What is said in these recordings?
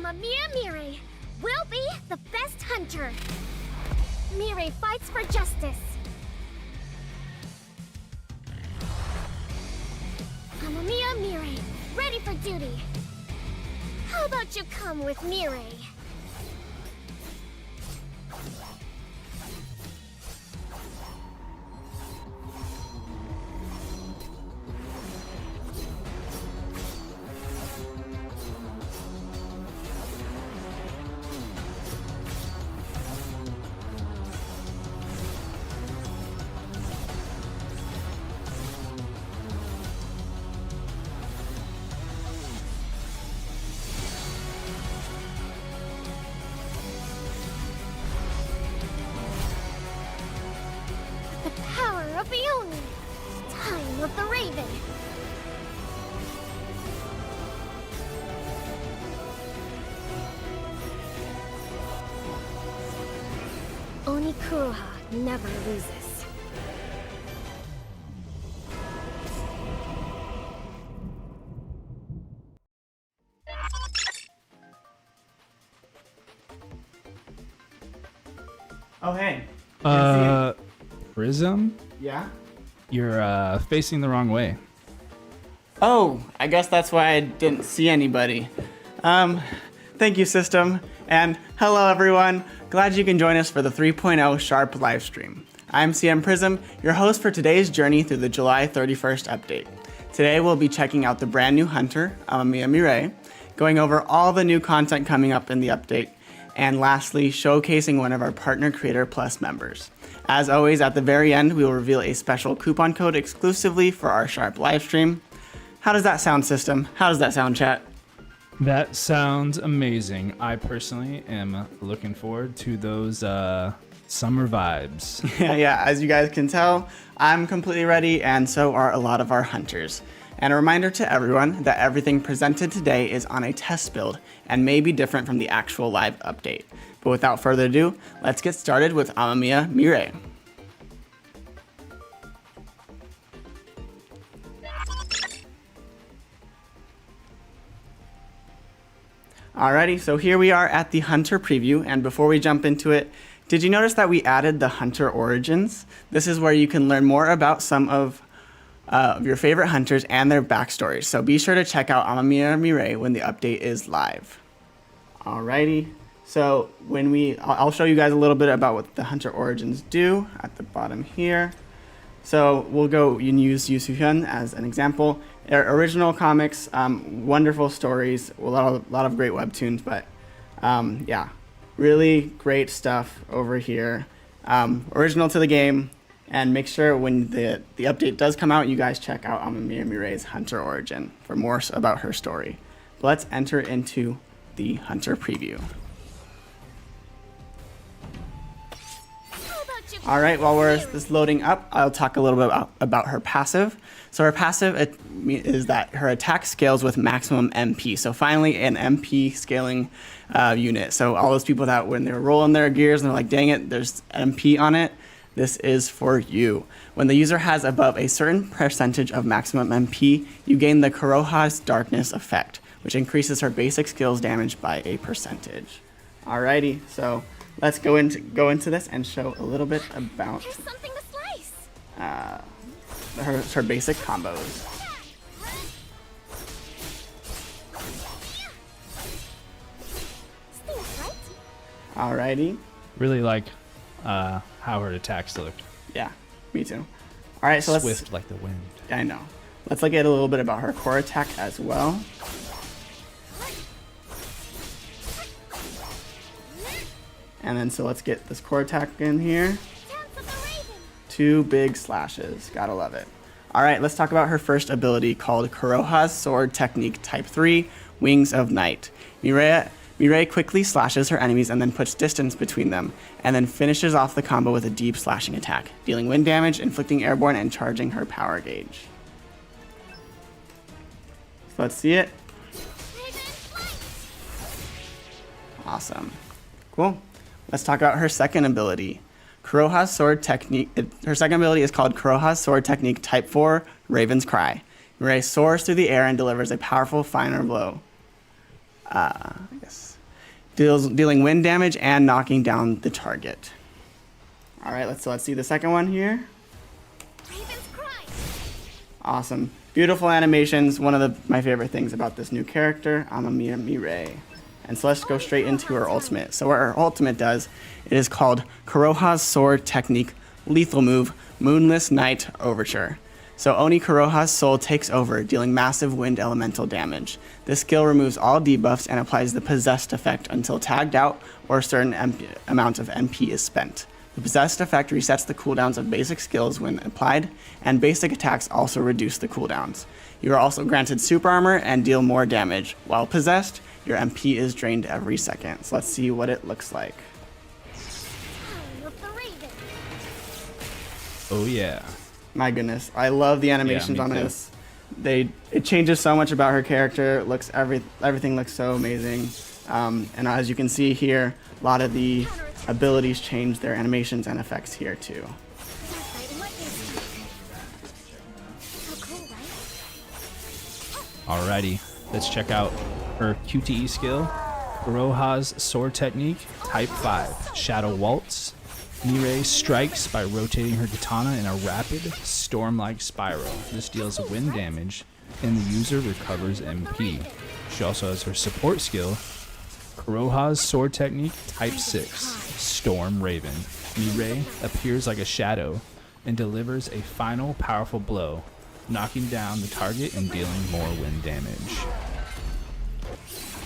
Amamiya Mirai will be the best hunter. Mirai fights for justice. Amamiya Mirai, ready for duty. How about you come with Mirai? Of the Oni! Time of the Raven! Oni Kuroha never loses. Oh, hey. Prizm? Yeah? You're facing the wrong way. Oh, I guess that's why I didn't see anybody. Thank you, system. And hello, everyone. Glad you can join us for the 3.0 S.H.A.R.P live stream. I'm CM Prizm, your host for today's journey through the July 31st update. Today, we'll be checking out the brand new hunter, Amamiya Mirai, going over all the new content coming up in the update, and lastly, showcasing one of our Partner Creator Plus members. As always, at the very end, we will reveal a special coupon code exclusively for our S.H.A.R.P livestream. How does that sound, system? How does that sound, chat? That sounds amazing. I personally am looking forward to those summer vibes. Yeah, as you guys can tell, I'm completely ready, and so are a lot of our hunters. And a reminder to everyone that everything presented today is on a test build and may be different from the actual live update. But without further ado, let's get started with Amamiya Mirai. Alrighty, so here we are at the Hunter preview, and before we jump into it, did you notice that we added the Hunter Origins? This is where you can learn more about some of your favorite hunters and their backstories, so be sure to check out Amamiya Mirai when the update is live. Alrighty. So I'll show you guys a little bit about what the Hunter Origins do at the bottom here. So we'll go and use Yu Su-hyun as an example. Their original comics, wonderful stories, a lot of great webtoons, but yeah, really great stuff over here. Original to the game, and make sure when the update does come out, you guys check out Amamiya Mirai's Hunter Origin for more about her story. But let's enter into the Hunter preview. All right, while this loading up, I'll talk a little bit about her passive. So her passive is that her attack scales with maximum MP. So finally, an MP scaling unit. So all those people that when they're rolling their gears and they're like, dang it, there's MP on it, this is for you. When the user has above a certain percentage of maximum MP, you gain the Kuroha's Darkness effect, which increases her basic skills damage by a percentage. Alrighty, so let's go into this and show a little bit about her basic combos. Alrighty. Really like how her attacks look. Yeah, me too. All right, so Swift like the wind. I know. Let's look at a little bit about her core attack as well. And then so let's get this core attack in here. 2 big slashes, gotta love it. All right, let's talk about her first ability called Kuroha's Sword Technique Type 3, Wings of Night. Mirai quickly slashes her enemies and then puts distance between them, and then finishes off the combo with a deep slashing attack, dealing wind damage, inflicting airborne, and charging her power gauge. So let's see it. Awesome. Cool. Let's talk about her second ability. Kuroha's Sword Technique. Her second ability is called Kuroha's Sword Technique Type 4, Raven's Cry. Mirai soars through the air and delivers a powerful final blow. I guess dealing wind damage and knocking down the target. All right, let's see the second one here. Raven's cry. Awesome. Beautiful animations. One of my favorite things about this new character, Amamiya Mirai. And so let's go straight into her ultimate. So what her ultimate does, it is called Kuroha's Sword Technique Lethal Move Moonless Night Overture. So Oni Kuroha's soul takes over, dealing massive wind elemental damage. This skill removes all debuffs and applies the possessed effect until tagged out or a certain amount of MP is spent. The possessed effect resets the cooldowns of basic skills when applied, and basic attacks also reduce the cooldowns. You are also granted super armor and deal more damage. While possessed, your MP is drained every second. So let's see what it looks like. Time of the Raven. Oh yeah. My goodness, I love the animations me on too. this. It changes so much about her character. Everything looks so amazing. And as you can see here, a lot of the abilities change their animations and effects here too. Dark Raven lightning strike. So cool, right? Alrighty, let's check out her QTE skill. Kuroha's Sword Technique, Type 5, Shadow Waltz. Mirai strikes by rotating her katana in a rapid, storm-like spiral. This deals wind damage, and the user recovers MP. She also has her support skill, Kuroha's Sword Technique, Type 6, Storm Raven. Mirai appears like a shadow and delivers a final powerful blow, knocking down the target and dealing more wind damage.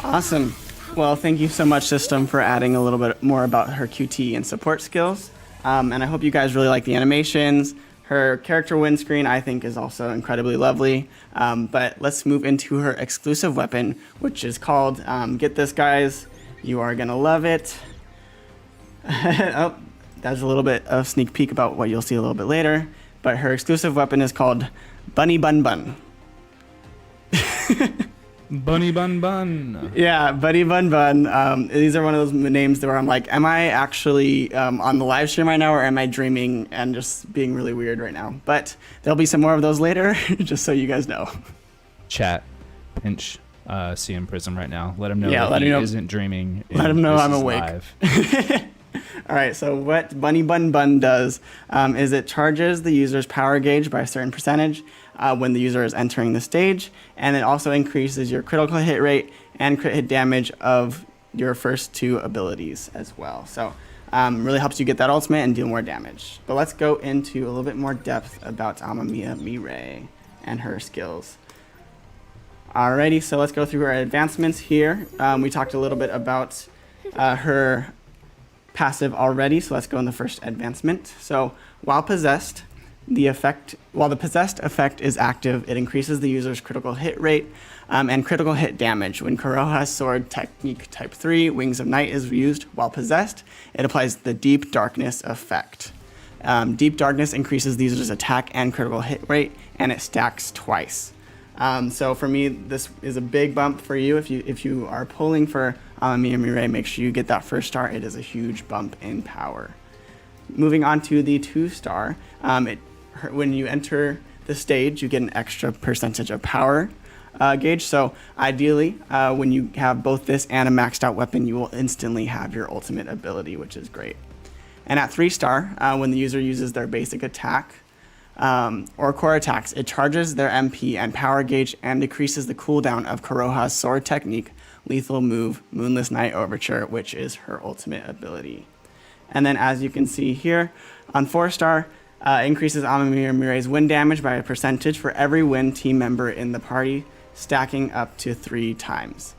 Awesome. Well, thank you so much, System, for adding a little bit more about her QT and support skills. And I hope you guys really like the animations. Her character win screen, I think, is also incredibly lovely. But let's move into her exclusive weapon, which is called, get this, guys, you are going to love it. Oh, that's a little bit of sneak peek about what you'll see a little bit later. But her exclusive weapon is called Bunny Bun Bun. Bunny Bun Bun. Yeah, Bunny Bun Bun. These are one of those names where I'm like, am I actually on the live stream right now, or am I dreaming and just being really weird right now? But there'll be some more of those later, just so you guys know. Chat, pinch CM Prizm right now. Let him know Yeah, that let he him know. isn't dreaming. Let him know this I'm is awake. live. All right, so what Bunny Bun Bun does is it charges the user's power gauge by a certain percentage when the user is entering the stage, and it also increases your critical hit rate and crit hit damage of your first two abilities as well. So really helps you get that ultimate and deal more damage. But let's go into a little bit more depth about Amamiya Mirai and her skills. Alrighty, so let's go through her advancements here. We talked a little bit about her passive already, so let's go in the first advancement. So while possessed, while the possessed effect is active, it increases the user's critical hit rate and critical hit damage. When Kuroha's Sword Technique Type 3, Wings of Night, is used while possessed, it applies the Deep Darkness effect. Deep Darkness increases the user's attack and critical hit rate, and it stacks twice. So for me, this is a big bump for you. If you are pulling for Amamiya Mirai, make sure you get that first star. It is a huge bump in power. Moving on to the 2-star, when you enter the stage, you get an extra percentage of power gauge. So ideally, when you have both this and a maxed out weapon, you will instantly have your ultimate ability, which is great. And at 3-star, when the user uses their basic attack, or core attacks, it charges their MP and power gauge and decreases the cooldown of Kuroha's Sword Technique Lethal Move Moonless Night Overture, which is her ultimate ability. And then as you can see here, on 4-star, increases Amamiya Mirai's wind damage by a percentage for every wind team member in the party, stacking up to 3 times.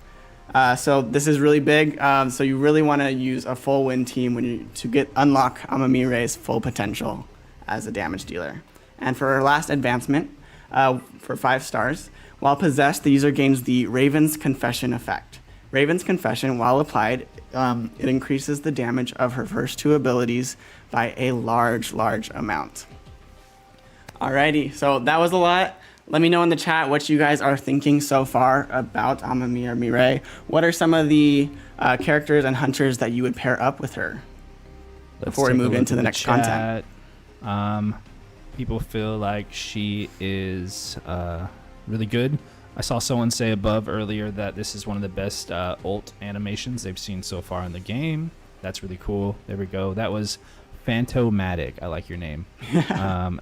So this is really big. So you really want to use a full wind team to unlock Amamiya Mirai's full potential as a damage dealer. And for our last advancement, for 5 stars, while possessed, the user gains the Raven's Confession effect. Raven's Confession, while applied, it increases the damage of her first 2 abilities by a large amount. Alrighty, so that was a lot. Let me know in the chat what you guys are thinking so far about Amamiya Mirai. What are some of the characters and hunters that you would pair up with her before we move into the next content? People feel like she is really good. I saw someone say above earlier that this is one of the best ult animations they've seen so far in the game. That's really cool. There we go. That was Phantomatic. I like your name.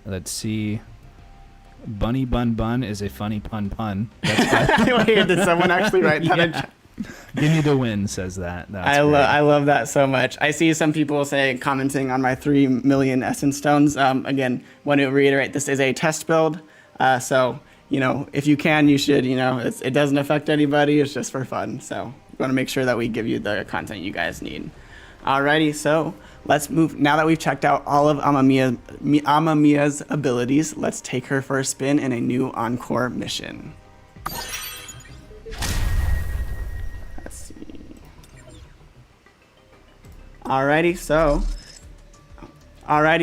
Let's see. Bunny Bun Bun is a funny pun pun. Wait, did someone actually write that? Yeah. Give me the win, says that. I love that so much. I see some people commenting on my 3 million essence stones. Again, want to reiterate, this is a test build. So, you know, if you can, you should, you know, it doesn't affect anybody. It's just for fun. So we want to make sure that we give you the content you guys need. Alrighty, so let's move. Now that we've checked out all of Amamiya's abilities, let's take her for a spin in a new Encore mission. Let's see. Alrighty,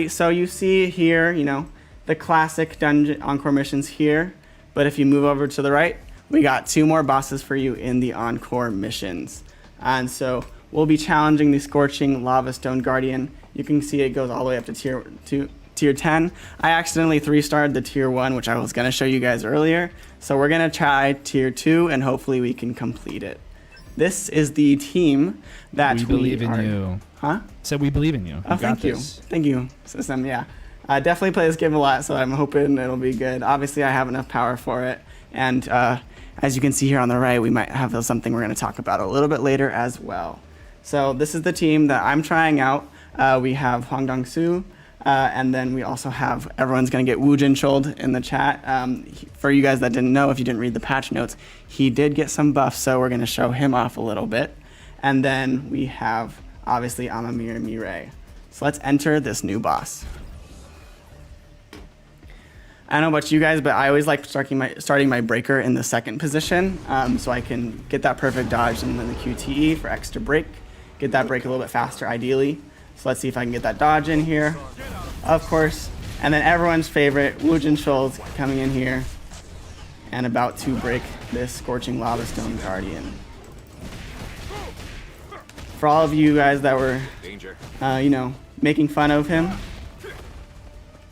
so you see here, you know, the classic dungeon Encore missions here. But if you move over to the right, we got 2 more bosses for you in the Encore missions. And so we'll be challenging the Scorching Lava Stone Guardian. You can see it goes all the way up to tier 10. I accidentally 3-starred the tier 1, which I was going to show you guys earlier. So we're going to try tier 2 and hopefully we can complete it. This is the team that we believe in you. Huh? So we believe in you. Oh, thank you. Thank you, system. Yeah. I definitely play this game a lot, so I'm hoping it'll be good. Obviously, I have enough power for it. And as you can see here on the right, we might have something we're going to talk about a little bit later as well. So this is the team that I'm trying out. We have Hwang Dong-soo, and then we also have, everyone's going to get Woo Jin-choled in the chat. For you guys that didn't know, if you didn't read the patch notes, he did get some buffs, so we're going to show him off a little bit. And then we have, obviously, Amamir Mirai. So let's enter this new boss. I don't know about you guys, but I always like starting my breaker in the second position, so I can get that perfect dodge and then the QTE for extra break. Get that break a little bit faster, ideally. So let's see if I can get that dodge in here, of course. And then everyone's favorite, Woo Jin-chol's coming in here and about to break this Scorching Lava Stone Guardian. For all of you guys that were, you know, making fun of him,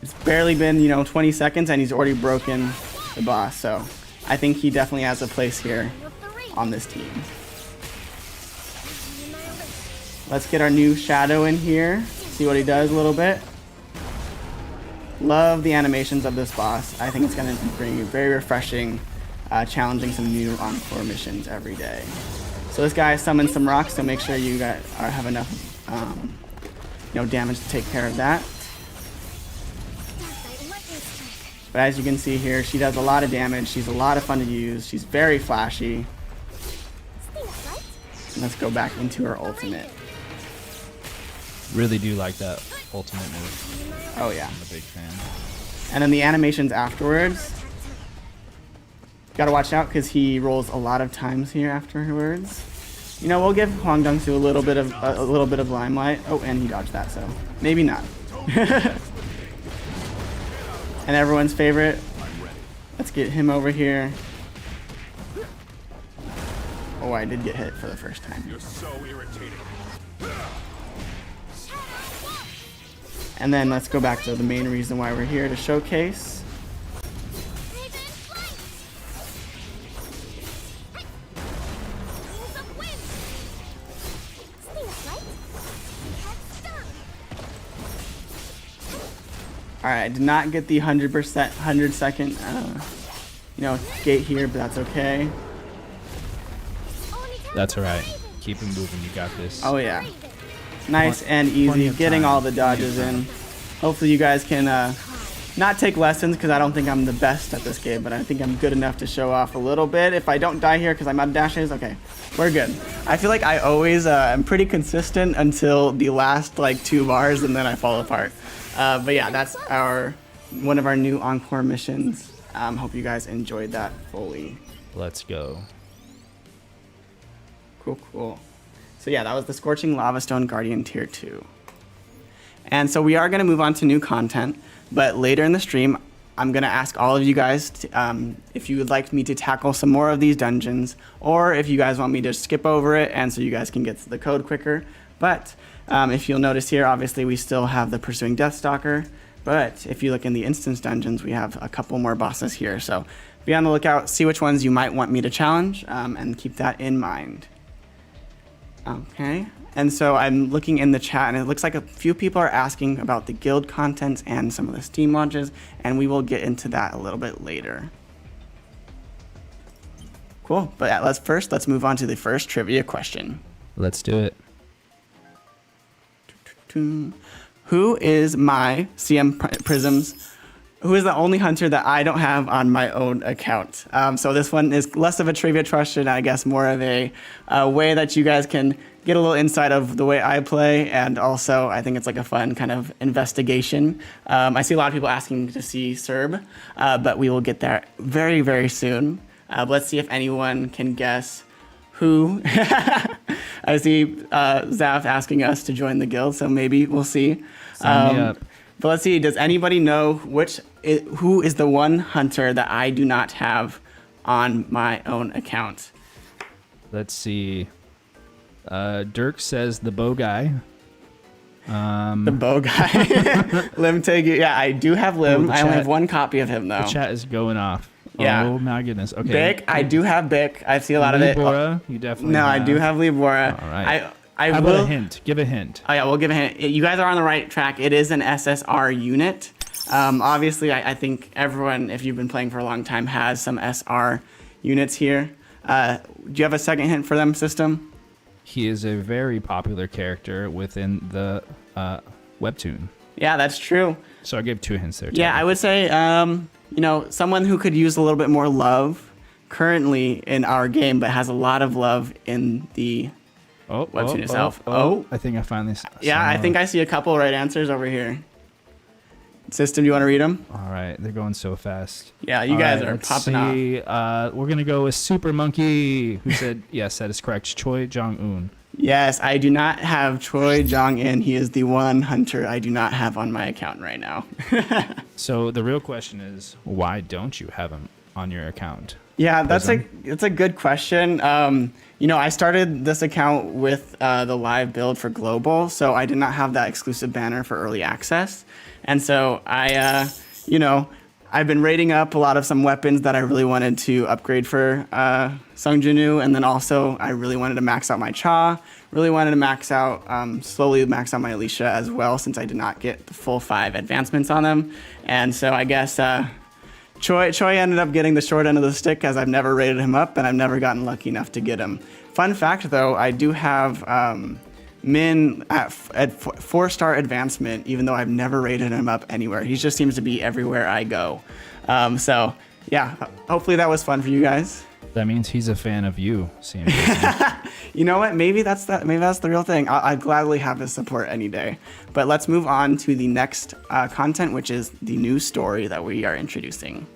it's barely been, you know, 20 seconds and he's already broken the boss. So I think he definitely has a place here on this team. Let's get our new Shadow in here. See what he does a little bit. Love the animations of this boss. I think it's going to bring you very refreshing, challenging some new Encore missions every day. So this guy summoned some rocks, so make sure you guys have enough, you know, damage to take care of that. But as you can see here, she does a lot of damage. She's a lot of fun to use. She's very flashy. Let's go back into her ultimate. Really do like that ultimate move. Oh yeah. I'm a big fan. And then the animations afterwards. Gotta watch out because he rolls a lot of times here afterwards. You know, we'll give Hwang Dong-soo a little bit of limelight. Oh, and he dodged that, so maybe not. And everyone's favorite. Let's get him over here. Oh, I did get hit for the first time. You're so irritating. And then let's go back to the main reason why we're here, to showcase. Alright, I did not get the 100 second, you know, gate here, but that's okay. That's alright. Keep him moving, you got this. Oh yeah. Nice and easy, getting all the dodges in. Hopefully you guys can not take lessons, because I don't think I'm the best at this game, but I think I'm good enough to show off a little bit. If I don't die here because I'm out of dashes, okay, we're good. I feel like I always am pretty consistent until the last like 2 bars, and then I fall apart. But yeah, that's one of our new Encore missions. Hope you guys enjoyed that fully. Let's go. Cool. So yeah, that was the Scorching Lava Stone Guardian Tier 2. And so we are going to move on to new content, but later in the stream, I'm going to ask all of you guys to, if you would like me to tackle some more of these dungeons, or if you guys want me to skip over it and so you guys can get to the code quicker. But if you'll notice here, obviously we still have the Pursuing Deathstalker, but if you look in the instance dungeons, we have a couple more bosses here. So be on the lookout, see which ones you might want me to challenge, and keep that in mind. Okay, and so I'm looking in the chat, and it looks like a few people are asking about the guild contents and some of the Steam launches, and we will get into that a little bit later. Cool, but let's move on to the first trivia question. Let's do it. Who is my CM Prizm's? Who is the only hunter that I don't have on my own account? So this one is less of a trivia question, I guess more of a way that you guys can get a little insight of the way I play, and also I think it's like a fun kind of investigation. I see a lot of people asking to see S.H.A.R.P, but we will get there very, very soon. Let's see if anyone can guess who. I see Zaf asking us to join the guild, so maybe we'll see. Sign me up. But let's see, does anybody know who is the one hunter that I do not have on my own account? Let's see. Dirk says the bow guy. The bow guy. Lim Tegu. Yeah, I do have Lim. I only have one copy of him, though. The chat is going off. Yeah. Oh, my goodness. Okay. Bick. I do have Bick. I see a lot of it. Libora, you definitely No, have. I do have Libora. All right. I How will. about a hint? Give a hint. Oh, yeah, we'll give a hint. You guys are on the right track. It is an SSR unit. Obviously, I think everyone, if you've been playing for a long time, has some SR units here. Do you have a second hint for them, System? He is a very popular character within the webtoon. Yeah, that's true. So I gave 2 hints there. Yeah, I would say, someone who could use a little bit more love currently in our game, but has a lot of love in the webtoon itself. I think I finally Yeah, I think I see a couple right answers over here. System, do you want to read them? All right, they're going so fast. Yeah, you guys are popping off. We're going to go with Super Monkey, who said, yes, that is correct, Choi Jong-un. Yes, I do not have Choi Jong-in. He is the one hunter I do not have on my account right now. So the real question is, why don't you have him on your account? Yeah, it's a good question. I started this account with the live build for global, so I did not have that exclusive banner for early access. And so I've been rating up a lot of some weapons that I really wanted to upgrade for Sungjinu, and then also I really wanted to max out my Cha, really wanted to slowly max out my Alicia as well, since I did not get the full 5 advancements on them. And so I guess Choi ended up getting the short end of the stick, as I've never rated him up, and I've never gotten lucky enough to get him. Fun fact, though, I do have Min at 4-star advancement, even though I've never rated him up anywhere. He just seems to be everywhere I go. So, yeah, hopefully that was fun for you guys. That means he's a fan of you, Sam. You know what? Maybe that's the real thing. I'd gladly have his support any day. But let's move on to the next content, which is the new story that we are introducing.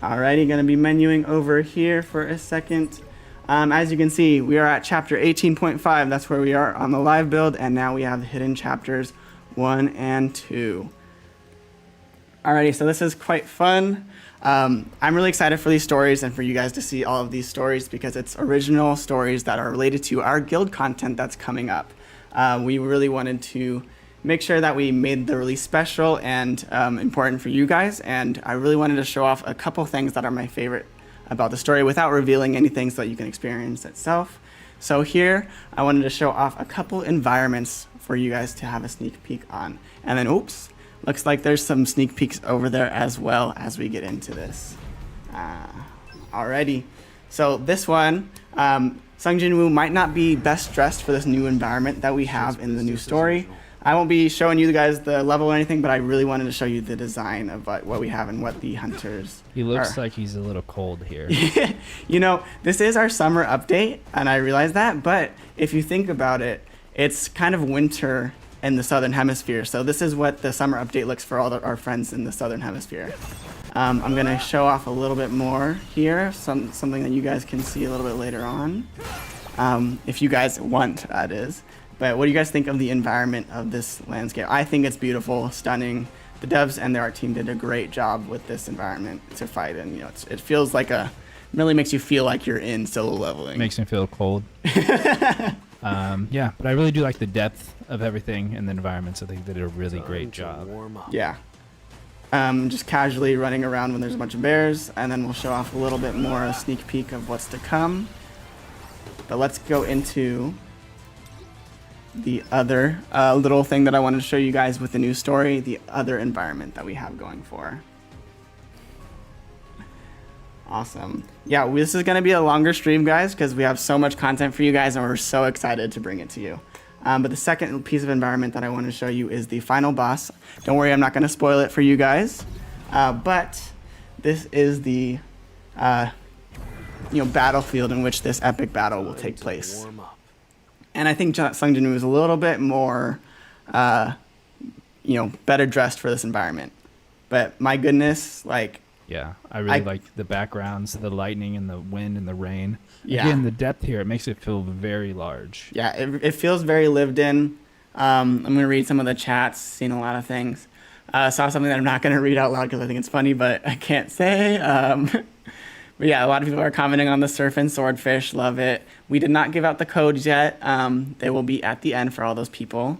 Alrighty, gonna be menuing over here for a second. As you can see, we are at chapter 18.5. That's where we are on the live build, and now we have the hidden chapters 1 and 2. Alrighty, so this is quite fun. I'm really excited for these stories and for you guys to see all of these stories, because it's original stories that are related to our guild content that's coming up. We really wanted to make sure that we made the release special and important for you guys, and I really wanted to show off a couple things that are my favorite about the story without revealing anything, so that you can experience itself. So here, I wanted to show off a couple environments for you guys to have a sneak peek on. And then, oops, looks like there's some sneak peeks over there as well as we get into this. Alrighty, so this one, Sung Jin-woo might not be best dressed for this new environment that we have in the new story. I won't be showing you guys the level or anything, but I really wanted to show you the design of what we have and what the hunters He looks are. like he's a little cold here. This is our summer update, and I realize that, but if you think about it, it's kind of winter in the southern hemisphere, so this is what the summer update looks for all our friends in the southern hemisphere. I'm going to show off a little bit more here, something that you guys can see a little bit later on, if you guys want, that is. But what do you guys think of the environment of this landscape? I think it's beautiful, stunning. The devs and their art team did a great job with this environment to fight in. It feels like really makes you feel like you're in solo leveling. Makes me feel cold. Yeah, but I really do like the depth of everything and the environments. I think they did a really great job. Yeah. Just casually running around when there's a bunch of bears, and then we'll show off a little bit more, a sneak peek of what's to come. But let's go into the other little thing that I wanted to show you guys with the new story, the other environment that we have going for. Awesome. Yeah, this is going to be a longer stream, guys, because we have so much content for you guys, and we're so excited to bring it to you. But the second piece of environment that I want to show you is the final boss. Don't worry, I'm not going to spoil it for you guys. But this is the battlefield in which this epic battle will take place. And I think Sung Jin-woo is a little bit more, better dressed for this environment. But my goodness, like... Yeah, I really like the backgrounds, the lightning and the wind and the rain. Yeah. Again, the depth here, it makes it feel very large. Yeah, it feels very lived in. I'm going to read some of the chats, seen a lot of things. Saw something that I'm not going to read out loud because I think it's funny, but I can't say. But yeah, a lot of people are commenting on the surf and swordfish. Love it. We did not give out the codes yet. They will be at the end for all those people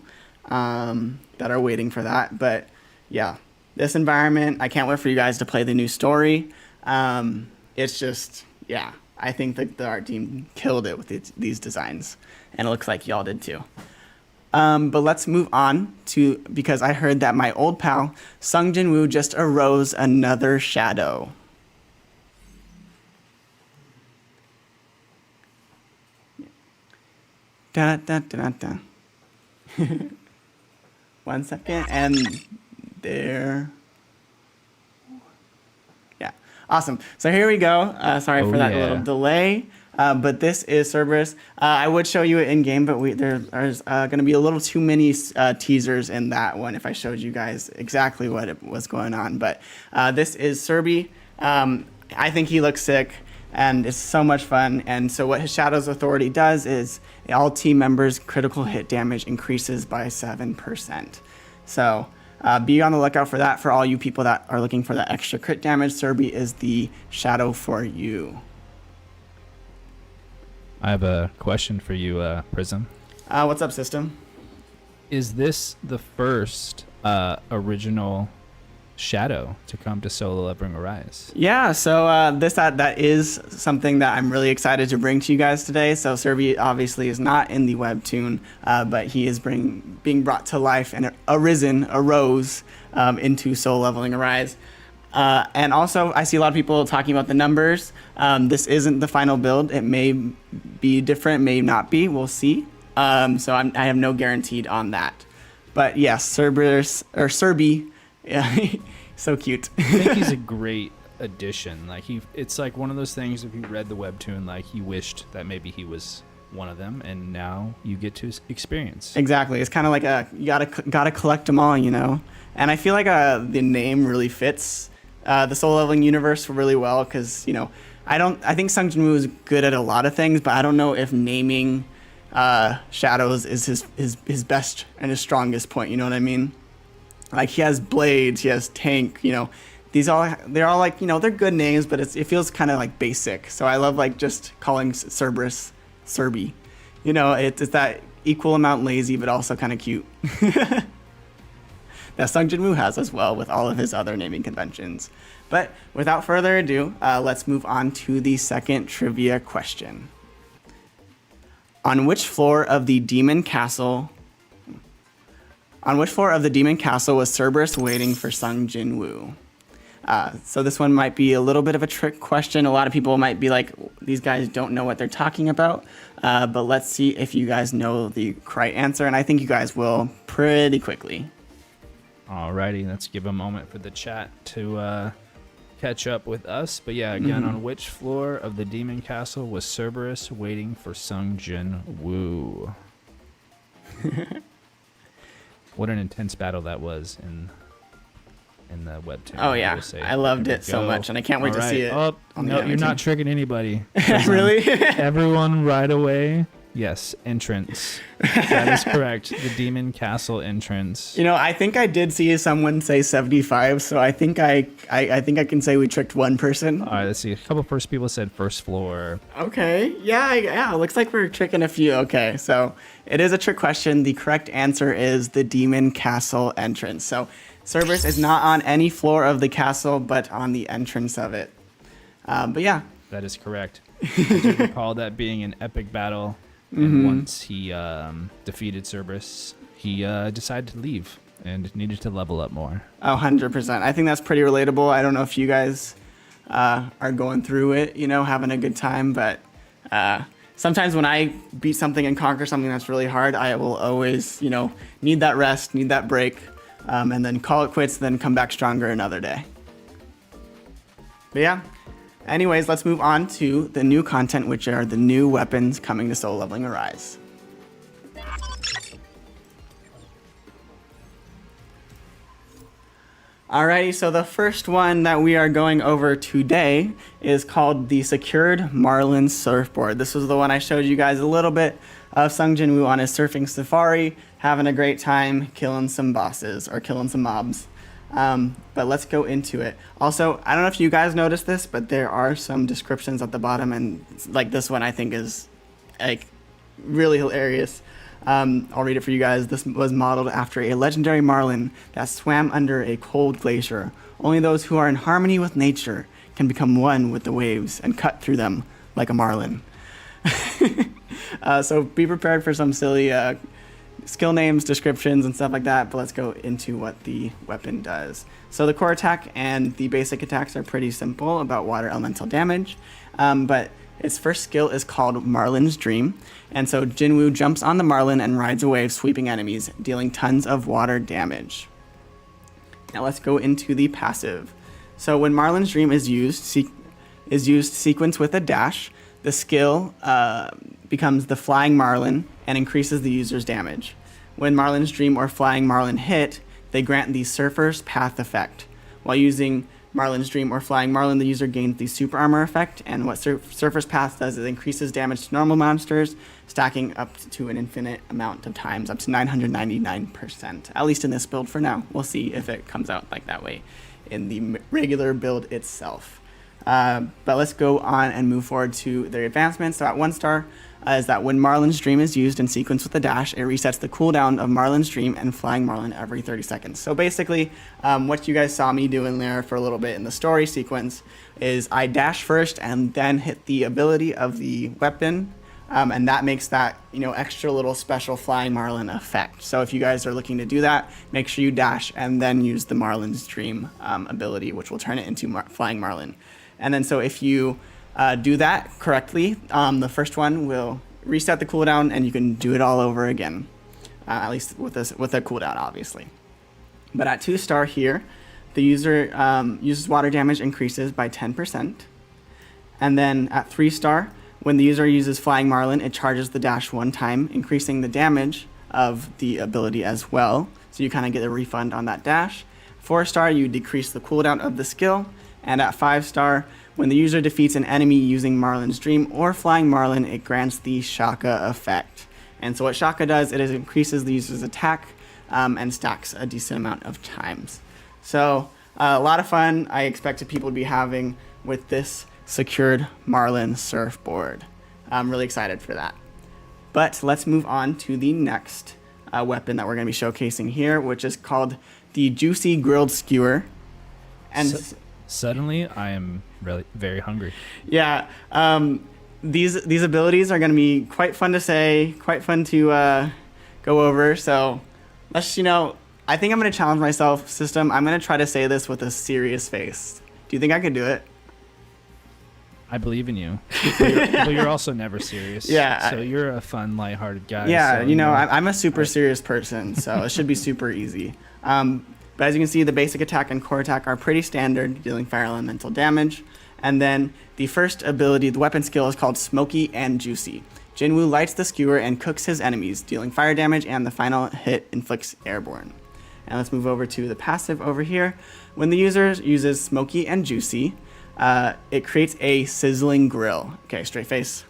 that are waiting for that. But yeah, this environment, I can't wait for you guys to play the new story. It's just, yeah, I think that the art team killed it with these designs. And it looks like y'all did too. But let's move on to, because I heard that my old pal, Sung Jin-woo, just arose another shadow. Da, da, da, da. 1 second, and there. Yeah, awesome. So here we go. Sorry for that little delay. But this is Cerberus. I would show you it in game, but there's going to be a little too many teasers in that one if I showed you guys exactly what was going on. But this is S.H.A.R.P. I think he looks sick, and it's so much fun. And so what his Shadow's Authority does is all team members' critical hit damage increases by 7%. So be on the lookout for that for all you people that are looking for that extra crit damage. S.H.A.R.P. is the Shadow for you. I have a question for you, Prizm. What's up, system? Is this the first original Shadow to come to Solo Leveling Arise? Yeah, so that is something that I'm really excited to bring to you guys today. So S.H.A.R.P. obviously is not in the webtoon, but he is being brought to life and arose into Solo Leveling Arise. And also, I see a lot of people talking about the numbers. This isn't the final build. It may be different, may not be. We'll see. So I have no guaranteed on that. But yes, Cerberus or S.H.A.R.P. Yeah, so cute. I think he's a great addition. Like it's like one of those things. If you read the webtoon, like he wished that maybe he was one of them, and now you get to experience. Exactly. It's kind of like you gotta collect them all, you know. And I feel like the name really fits the Solo Leveling universe really well, because I think Sung Jin-woo is good at a lot of things, but I don't know if naming shadows is his best and his strongest point. You know what I mean? Like he has blades, he has tank. They're all like they're good names, but it feels kind of like basic. So I love like just calling Cerberus S.H.A.R.P. It's that equal amount lazy, but also kind of cute. That Sung Jin-woo has as well with all of his other naming conventions. But without further ado, let's move on to the second trivia question. On which floor of the Demon Castle was Cerberus waiting for Sung Jin-woo? So this one might be a little bit of a trick question. A lot of people might be like, these guys don't know what they're talking about. But let's see if you guys know the correct answer. And I think you guys will pretty quickly. Alrighty, let's give a moment for the chat to catch up with us. But yeah, again, on which floor of the Demon Castle was Cerberus waiting for Sung Jin-woo? What an intense battle that was in the webtoon. Oh yeah, I loved it so much, and I can't wait to see it. Oh, no, you're not tricking anybody. Really? Everyone right away Yes, entrance. That is correct. The Demon Castle entrance. You know, I think I did see someone say 75, so I think I think I can say we tricked one person. All right, let's see. A couple first people said first floor. Okay, yeah, looks like we're tricking a few. Okay, so it is a trick question. The correct answer is the Demon Castle entrance. So Cerberus is not on any floor of the castle, but on the entrance of it. But yeah. That is correct. I do recall that being an epic battle. And once he defeated Cerberus, he decided to leave and needed to level up more. Oh, 100%. I think that's pretty relatable. I don't know if you guys are going through it, you know, having a good time, but sometimes when I beat something and conquer something that's really hard, I will always, you know, need that rest, need that break, and then call it quits, then come back stronger another day. But yeah. Anyways, let's move on to the new content, which are the new weapons coming to Solo Leveling Arise. Alrighty, so the first one that we are going over today is called the Secured Marlin Surfboard. This was the one I showed you guys a little bit of Sung Jin-woo on his surfing safari, having a great time, killing some bosses, or killing some mobs. But let's go into it. Also, I don't know if you guys noticed this, but there are some descriptions at the bottom, and like this one I think is like really hilarious. I'll read it for you guys. This was modeled after a legendary marlin that swam under a cold glacier. Only those who are in harmony with nature can become one with the waves and cut through them like a marlin. So be prepared for some silly skill names, descriptions, and stuff like that, but let's go into what the weapon does. So the core attack and the basic attacks are pretty simple about water elemental damage, but its first skill is called Marlin's Dream, and so Jin-woo jumps on the Marlin and rides a wave, sweeping enemies, dealing tons of water damage. Now let's go into the passive. So when Marlin's Dream is used sequenced with a dash, the skill becomes the Flying Marlin and increases the user's damage. When Marlin's Dream or Flying Marlin hit, they grant the Surfer's Path effect. While using Marlin's Dream or Flying Marlin, the user gains the Super Armor effect, and what Surfer's Path does is increases damage to normal monsters, stacking up to an infinite amount of times, up to 999%. At least in this build for now. We'll see if it comes out like that way in the regular build itself. But let's go on and move forward to their advancements. So at 1 star is that when Marlin's Dream is used in sequence with a dash, it resets the cooldown of Marlin's Dream and Flying Marlin every 30 seconds. So basically, what you guys saw me doing there for a little bit in the story sequence is I dash first and then hit the ability of the weapon, and that makes that, you know, extra little special Flying Marlin effect. So if you guys are looking to do that, make sure you dash and then use the Marlin's Dream ability, which will turn it into Flying Marlin. And then so if you do that correctly, the first one will reset the cooldown and you can do it all over again, at least with a cooldown, obviously. But at 2 star here, the user uses water damage increases by 10%. And then at 3 star, when the user uses Flying Marlin, it charges the dash 1 time, increasing the damage of the ability as well. So you kind of get a refund on that dash. 4 star, you decrease the cooldown of the skill. And at 5 star, when the user defeats an enemy using Marlin's Dream or Flying Marlin, it grants the S.H.A.R.P effect. And so what S.H.A.R.P does, it is increases the user's attack and stacks a decent amount of times. So a lot of fun I expected people to be having with this Secured Marlin Surfboard. I'm really excited for that. But let's move on to the next weapon that we're going to be showcasing here, which is called the Juicy Grilled Skewer. And suddenly, I am really very hungry. Yeah, these abilities are going to be quite fun to say, quite fun to go over. So let's, I think I'm going to challenge myself, system. I'm going to try to say this with a serious face. Do you think I could do it? I believe in you, but you're also never serious. Yeah. So you're a fun, lighthearted guy. Yeah, so, I'm a super serious person, so it should be super easy. But as you can see, the basic attack and core attack are pretty standard, dealing fire elemental damage. And then the first ability, the weapon skill, is called Smoky and Juicy. Jin-woo lights the skewer and cooks his enemies, dealing fire damage, and the final hit inflicts airborne. And let's move over to the passive over here. When the user uses Smoky and Juicy, it creates a sizzling grill. Okay, straight face.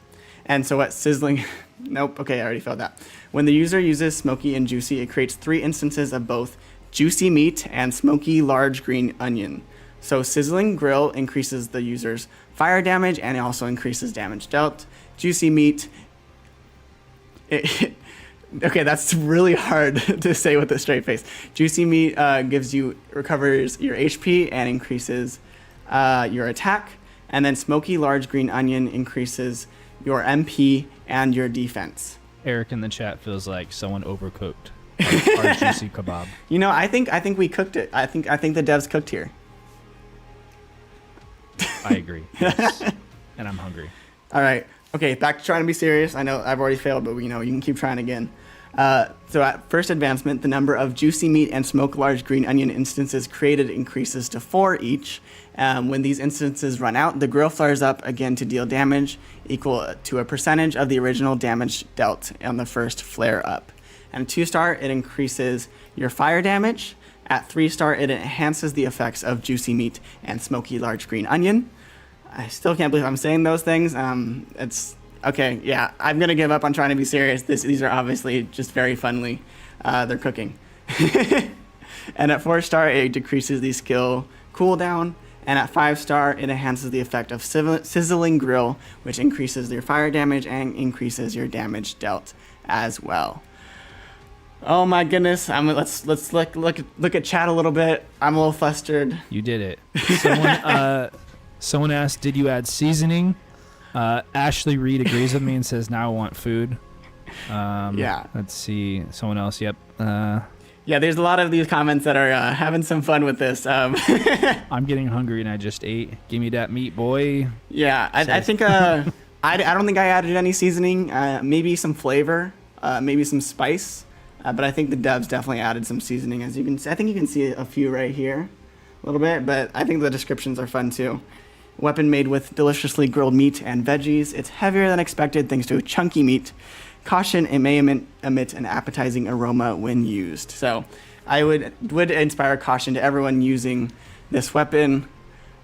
And so what sizzling, nope, okay, I already failed that. When the user uses smoky and juicy, it creates 3 instances of both juicy meat and smoky large green onion. So sizzling grill increases the user's fire damage and it also increases damage dealt. Juicy meat, okay, that's really hard to say with a straight face. Juicy meat recovers your HP and increases your attack. And then smoky large green onion increases your MP and your defense. Eric in the chat feels like someone overcooked our juicy kebab. You know, I think we cooked it. I think the devs cooked here. I agree. Yes. And I'm hungry. All right. Okay, back to trying to be serious. I know I've already failed, but you can keep trying again. So at first advancement, the number of juicy meat and smoke large green onion instances created increases to 4 each. When these instances run out, the grill flares up again to deal damage equal to a percentage of the original damage dealt on the first flare up. And 2-star, it increases your fire damage. At 3-star, it enhances the effects of juicy meat and smoky large green onion. I still can't believe I'm saying those things. It's okay. Yeah, I'm gonna give up on trying to be serious. These are obviously just very funly. They're cooking. And at 4-star, it decreases the skill cooldown. And at 5-star, it enhances the effect of sizzling grill, which increases your fire damage and increases your damage dealt as well. Oh my goodness! Let's look at chat a little bit. I'm a little flustered. You did it. Someone asked, "Did you add seasoning?" Ashley Reed agrees with me and says, "Now I want food." Yeah. Let's see. Someone else. Yep. Yeah, there's a lot of these comments that are having some fun with this. I'm getting hungry and I just ate. Give me that meat, boy. Yeah, I think I don't think I added any seasoning. Maybe some flavor, maybe some spice. But I think the devs definitely added some seasoning. As you can see, I think you can see a few right here, a little bit. But I think the descriptions are fun too. Weapon made with deliciously grilled meat and veggies. It's heavier than expected thanks to chunky meat. Caution, it may emit an appetizing aroma when used. So I would inspire caution to everyone using this weapon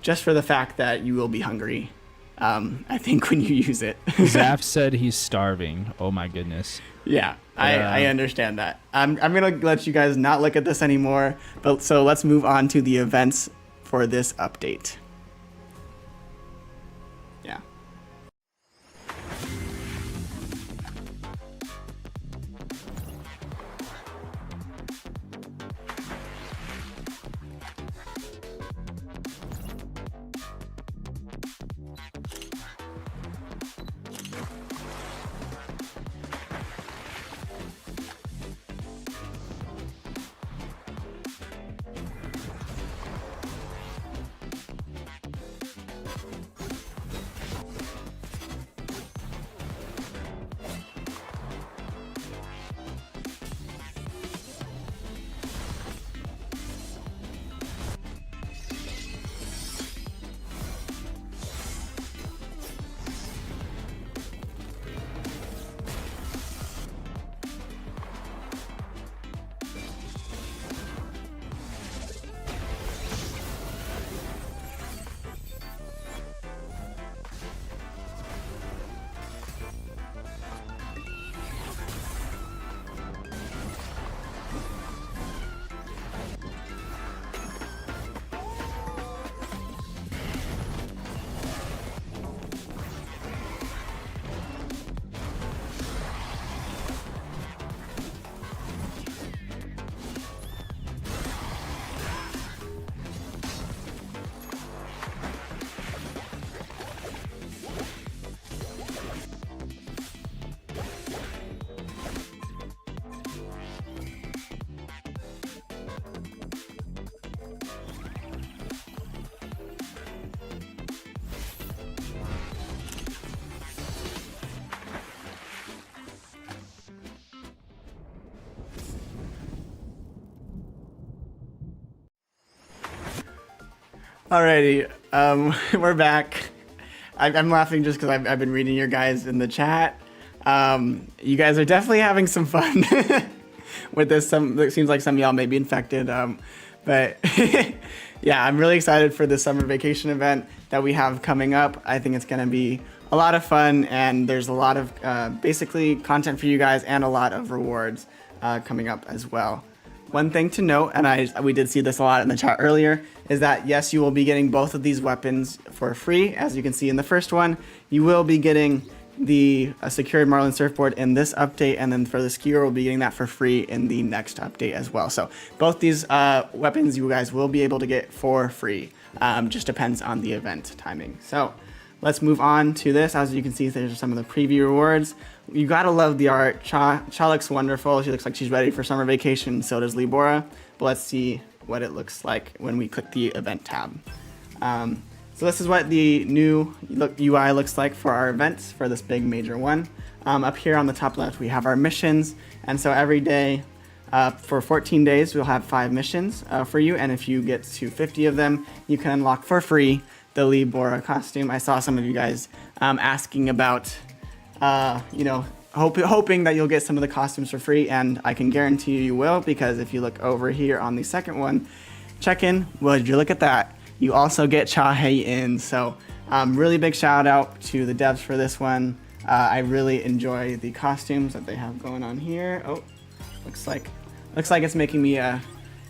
just for the fact that you will be hungry, I think, when you use it. Zaf said he's starving. Oh my goodness. Yeah, I understand that. I'm going to let you guys not look at this anymore. So let's move on to the events for this update. Yeah. Alrighty, we're back. I'm laughing just because I've been reading your guys in the chat. You guys are definitely having some fun with this. It seems like some of y'all may be infected, but yeah, I'm really excited for the summer vacation event that we have coming up. I think it's going to be a lot of fun, and there's a lot of basically content for you guys and a lot of rewards coming up as well. One thing to note, and we did see this a lot in the chat earlier, is that yes, you will be getting both of these weapons for free. As you can see in the first one, you will be getting the secured Marlin surfboard in this update, and then for the skewer, we'll be getting that for free in the next update as well. So both these weapons you guys will be able to get for free. Just depends on the event timing. So let's move on to this. As you can see, there's some of the preview rewards. You gotta love the art. Cha looks wonderful. She looks like she's ready for summer vacation. So does Libora. But let's see what it looks like when we click the event tab. So this is what the new UI looks like for our events for this big major one. Up here on the top left, we have our missions. And so every day for 14 days, we'll have 5 missions for you. And if you get to 50 of them, you can unlock for free the Libora costume. I saw some of you guys asking about, hoping that you'll get some of the costumes for free, and I can guarantee you will, because if you look over here on the second one, check-in, well, did you look at that? You also get S.H.A.R.P in, so really big shout out to the devs for this one. I really enjoy the costumes that they have going on here. Oh, looks like it's making me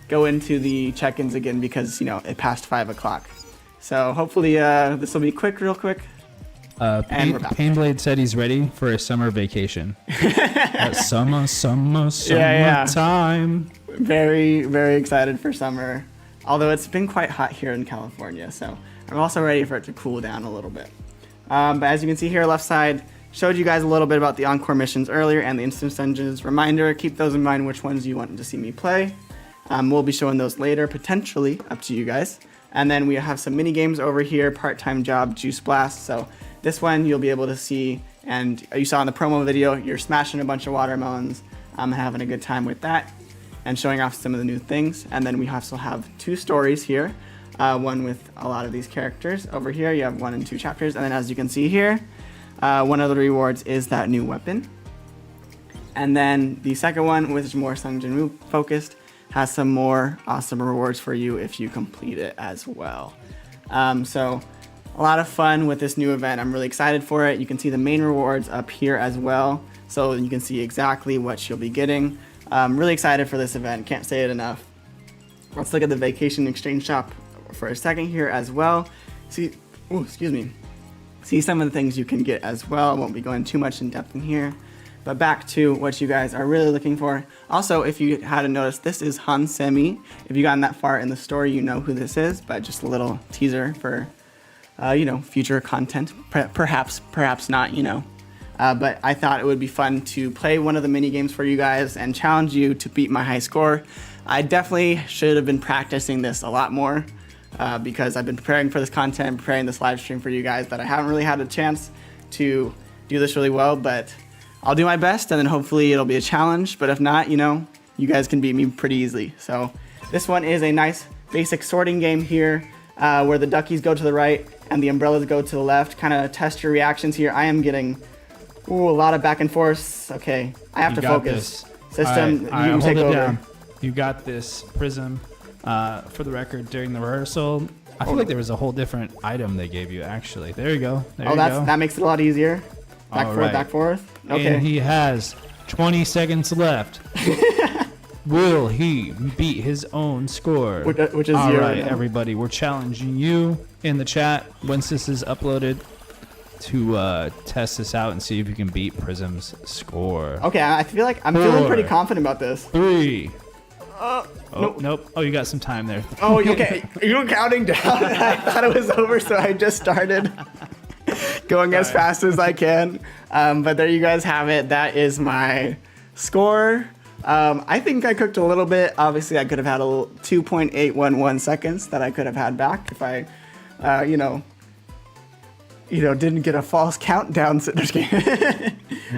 go into the check-ins again because, it passed 5 o'clock. So hopefully this will be real quick. And we're back. Painblade said he's ready for a summer vacation. Summertime. Very, very excited for summer. Although it's been quite hot here in California, so I'm also ready for it to cool down a little bit. But as you can see here, left side, showed you guys a little bit about the Encore missions earlier and the instance dungeons. Reminder, keep those in mind which ones you want to see me play. We'll be showing those later, potentially, up to you guys. And then we have some mini games over here, part-time job, Juice Blast. So this one you'll be able to see, and you saw in the promo video, you're smashing a bunch of watermelons, having a good time with that, and showing off some of the new things. And then we also have 2 stories here, one with a lot of these characters. Over here you have 1 and 2 chapters, and then as you can see here, one of the rewards is that new weapon. And then the second one, which is more Sung Jin-woo focused, has some more awesome rewards for you if you complete it as well. So a lot of fun with this new event. I'm really excited for it. You can see the main rewards up here as well, so you can see exactly what you'll be getting. I'm really excited for this event. Can't say it enough. Let's look at the vacation exchange shop for a second here as well. See some of the things you can get as well. I won't be going too much in depth in here. But back to what you guys are really looking for. Also, if you hadn't noticed, this is Han Semi. If you've gotten that far in the story, you know who this is, but just a little teaser for, future content. Perhaps not, But I thought it would be fun to play one of the mini games for you guys and challenge you to beat my high score. I definitely should have been practicing this a lot more because I've been preparing for this content, preparing this live stream for you guys, but I haven't really had a chance to do this really well, but I'll do my best, and then hopefully it'll be a challenge. But if not, you guys can beat me pretty easily. So this one is a nice basic sorting game here, where the duckies go to the right and the umbrellas go to the left. Kind of test your reactions here. I am getting a lot of back and forth. Okay, I have to focus. This. System, all right, you take over. Down. You got this, Prizm. For the record, during the rehearsal, I feel like there was a whole different item they gave you. Actually, there you go. That makes it a lot easier. Back forth. Okay. And he has 20 seconds left. Will he beat his own score? Which is all 0. right, everybody. We're challenging you in the chat once this is uploaded to test this out and see if you can beat Prizm's score. Okay, I feel like I'm feeling pretty confident about this. 3. Nope. Oh, you got some time there. Oh, okay. You're counting down. I thought it was over, so I just started going as fast as I can. But there you guys have it. That is my score. I think I cooked a little bit. Obviously, I could have had a little 2.811 seconds that I could have had back if I, didn't get a false countdown. We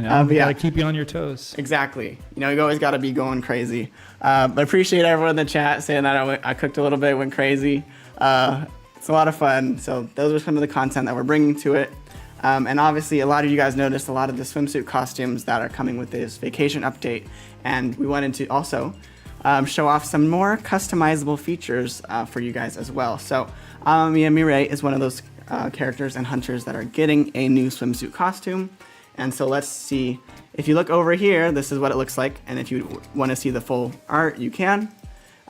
gotta keep you on your toes. Exactly. You always gotta be going crazy. But appreciate everyone in the chat saying that I cooked a little bit, went crazy. It's a lot of fun. So those are some of the content that we're bringing to it. And obviously, a lot of you guys noticed a lot of the swimsuit costumes that are coming with this vacation update. And we wanted to also show off some more customizable features for you guys as well. So Mirai is one of those characters and hunters that are getting a new swimsuit costume. And so let's see. If you look over here, this is what it looks like. And if you want to see the full art, you can.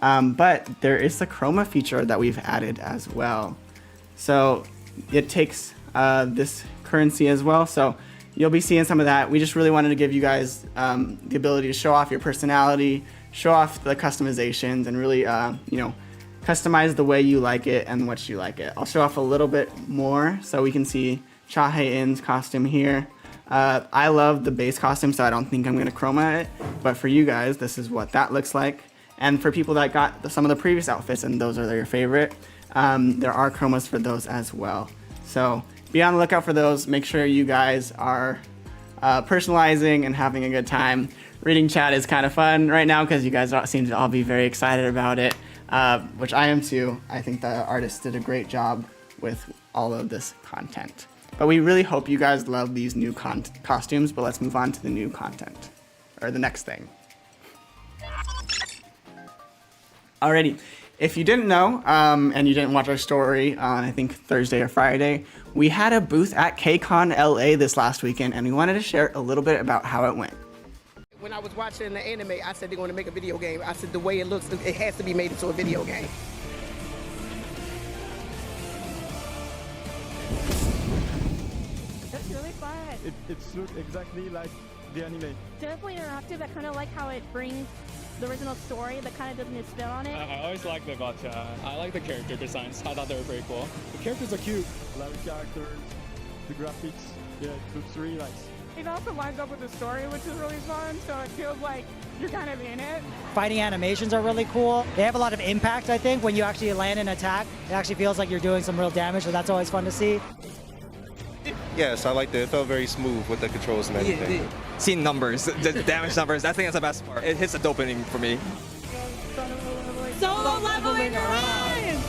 But there is the chroma feature that we've added as well. So it takes this currency as well. So you'll be seeing some of that. We just really wanted to give you guys the ability to show off your personality, show off the customizations, and really, customize the way you like it and what you like it. I'll show off a little bit more so we can see Cha-Hae-in's costume here. I love the base costume, so I don't think I'm going to chroma it. But for you guys, this is what that looks like. And for people that got some of the previous outfits and those are their favorite, there are chromas for those as well. So be on the lookout for those. Make sure you guys are personalizing and having a good time. Reading chat is kind of fun right now because you guys seem to all be very excited about it, which I am too. I think the artists did a great job with all of this content. But we really hope you guys love these new costumes, but let's move on to the new content, or the next thing. Alrighty, if you didn't know, and you didn't watch our story on, I think, Thursday or Friday, we had a booth at KCON LA this last weekend, and we wanted to share a little bit about how it went. When I was watching the anime, I said they're going to make a video game. I said the way it looks, it has to be made into a video game. That's really fun. It looks exactly like the anime. Definitely interactive. I kind of like how it brings the original story, but kind of does a new spin on it. I always liked the gacha. I like the character designs. I thought they were pretty cool. The characters are cute. A lot of characters, the graphics, yeah, it looks really nice. It also lines up with the story, which is really fun, so it feels like you're kind of in it. Fighting animations are really cool. They have a lot of impact, I think. When you actually land an attack, it actually feels like you're doing some real damage, so that's always fun to see. Yes, I liked it. It felt very smooth with the controls and everything. Seeing numbers, the damage numbers, I think that's the best part. It hits the dopamine for me. Solo leveling around!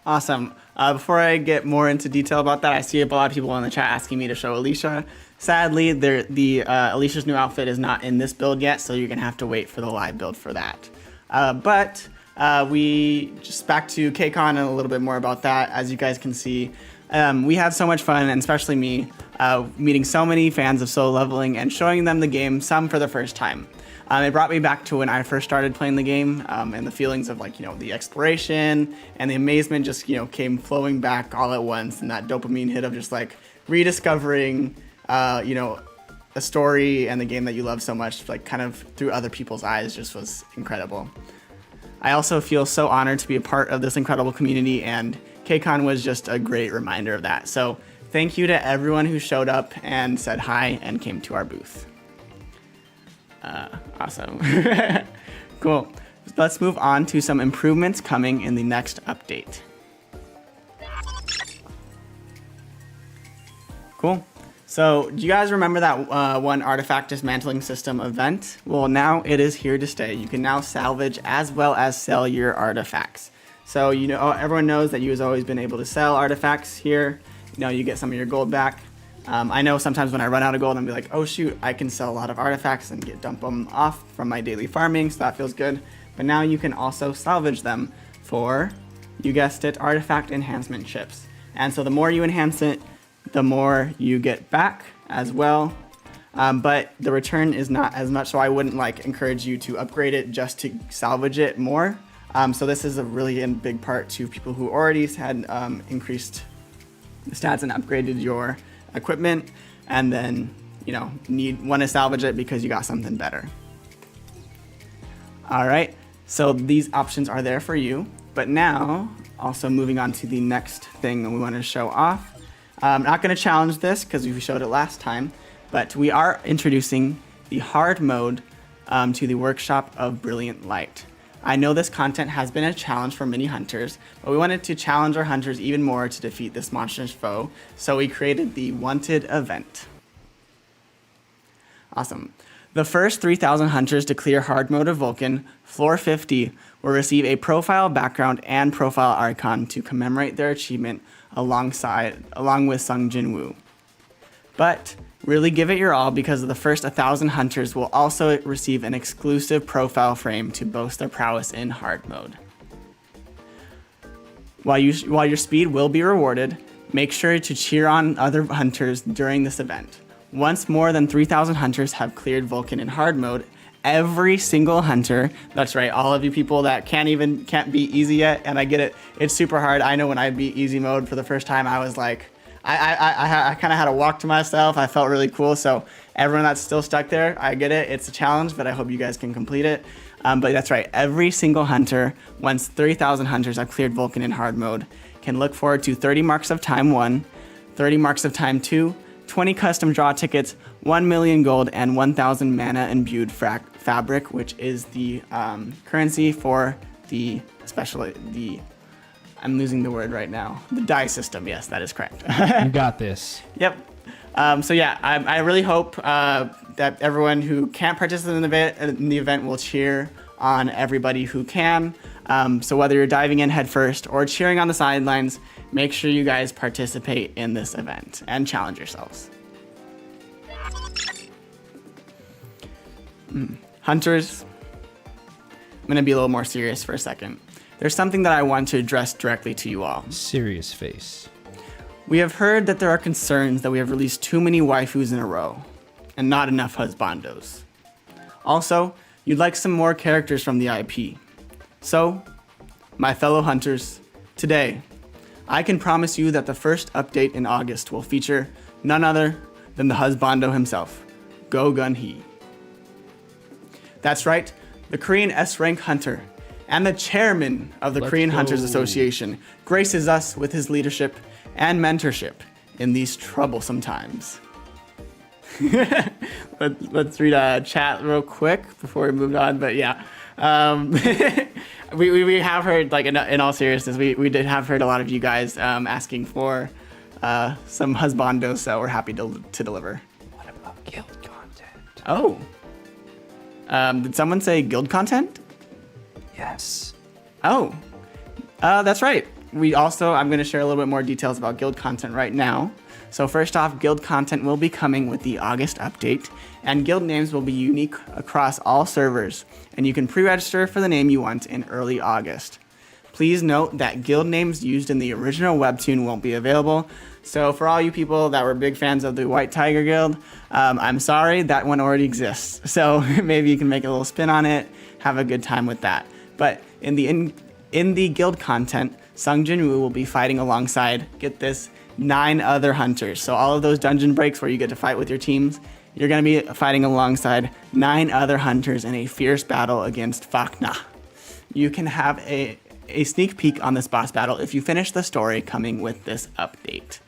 Awesome. Before I get more into detail about that, I see a lot of people in the chat asking me to show Alicia. Sadly, Alicia's new outfit is not in this build yet, so you're going to have to wait for the live build for that. But we just back to KCON and a little bit more about that. As you guys can see, we have so much fun, and especially me, meeting so many fans of solo leveling and showing them the game, some for the first time. It brought me back to when I first started playing the game, and the feelings of the exploration and the amazement just, came flowing back all at once, and that dopamine hit of just rediscovering, a story and the game that you love so much, kind of through other people's eyes, just was incredible. I also feel so honored to be a part of this incredible community, and KCON was just a great reminder of that. So thank you to everyone who showed up and said hi and came to our booth. Awesome. Cool. Let's move on to some improvements coming in the next update. Cool. So do you guys remember that one artifact dismantling system event? Well, now it is here to stay. You can now salvage as well as sell your artifacts. So everyone knows that you have always been able to sell artifacts here. You get some of your gold back. I know sometimes when I run out of gold, I'm be like, oh shoot, I can sell a lot of artifacts and dump them off from my daily farming, so that feels good. But now you can also salvage them for, you guessed it, artifact enhancement chips. And so the more you enhance it, the more you get back as well. But the return is not as much, so I wouldn't encourage you to upgrade it just to salvage it more. So this is a really big part to people who already had increased stats and upgraded your equipment, and then want to salvage it because you got something better. All right, so these options are there for you. But now, also moving on to the next thing that we want to show off. I'm not going to challenge this because we showed it last time, but we are introducing the hard mode to the workshop of Brilliant Light. I know this content has been a challenge for many hunters, but we wanted to challenge our hunters even more to defeat this monstrous foe, so we created the Wanted event. Awesome. The first 3,000 hunters to clear hard mode of Vulcan, floor 50, will receive a profile background and profile icon to commemorate their achievement along with Sung Jin Woo. But really give it your all, because the first 1,000 hunters will also receive an exclusive profile frame to boast their prowess in hard mode. While your speed will be rewarded, make sure to cheer on other hunters during this event. Once more than 3,000 hunters have cleared Vulcan in hard mode, every single hunter, that's right, all of you people that can't beat easy yet, and I get it, it's super hard. I know when I beat easy mode for the first time, I was like, I kind of had to walk to myself. I felt really cool. So everyone that's still stuck there, I get it. It's a challenge, but I hope you guys can complete it. But that's right, every single hunter, once 30,000 hunters have cleared Vulcan in hard mode, can look forward to 30 marks of time 1, 30 marks of time 2, 20 custom draw tickets, 1 million gold, and 1,000 mana imbued fabric, which is the currency for I'm losing the word right now. The die system, yes, that is correct. You got this. Yep. So yeah, I really hope that everyone who can't participate in the event will cheer on everybody who can. So whether you're diving in head first or cheering on the sidelines, make sure you guys participate in this event and challenge yourselves. Hunters, I'm gonna be a little more serious for a second. There's something that I want to address directly to you all. Serious face. We have heard that there are concerns that we have released too many waifus in a row and not enough husbandos. Also, you'd like some more characters from the IP. So, my fellow hunters, today, I can promise you that the first update in August will feature none other than the husbando himself, Go Gun Hee. That's right, the Korean S-rank hunter and the chairman of the Korean Hunters Association graces us with his leadership and mentorship in these troublesome times. Let's read a chat real quick before we move on. But yeah, we have heard, like, in all seriousness, we did have heard a lot of you guys asking for some husbandos, so we're happy to deliver. What about guild content? Oh, did someone say guild content? Yes. Oh, that's right. I'm going to share a little bit more details about guild content right now. So first off, guild content will be coming with the August update, and guild names will be unique across all servers, and you can pre-register for the name you want in early August. Please note that guild names used in the original webtoon won't be available. So for all you people that were big fans of the White Tiger Guild, I'm sorry, that one already exists. So maybe you can make a little spin on it, have a good time with that. But in the guild content, Sung Jin-woo will be fighting alongside, get this, 9 other hunters. So all of those dungeon breaks where you get to fight with your teams, you're going to be fighting alongside 9 other hunters in a fierce battle against Fakna. You can have a sneak peek on this boss battle if you finish the story coming with this update.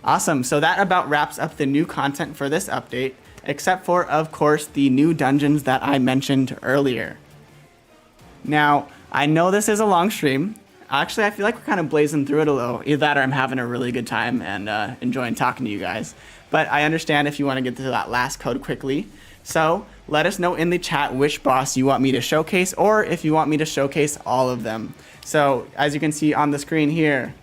Awesome, so that about wraps up the new content for this update, except for, of course, the new dungeons that I mentioned earlier. Now, I know this is a long stream. Actually, I feel like we're kind of blazing through it a little. Either that or I'm having a really good time and enjoying talking to you guys. But I understand if you want to get to that last code quickly. So let us know in the chat which boss you want me to showcase, or if you want me to showcase all of them. So as you can see on the screen here,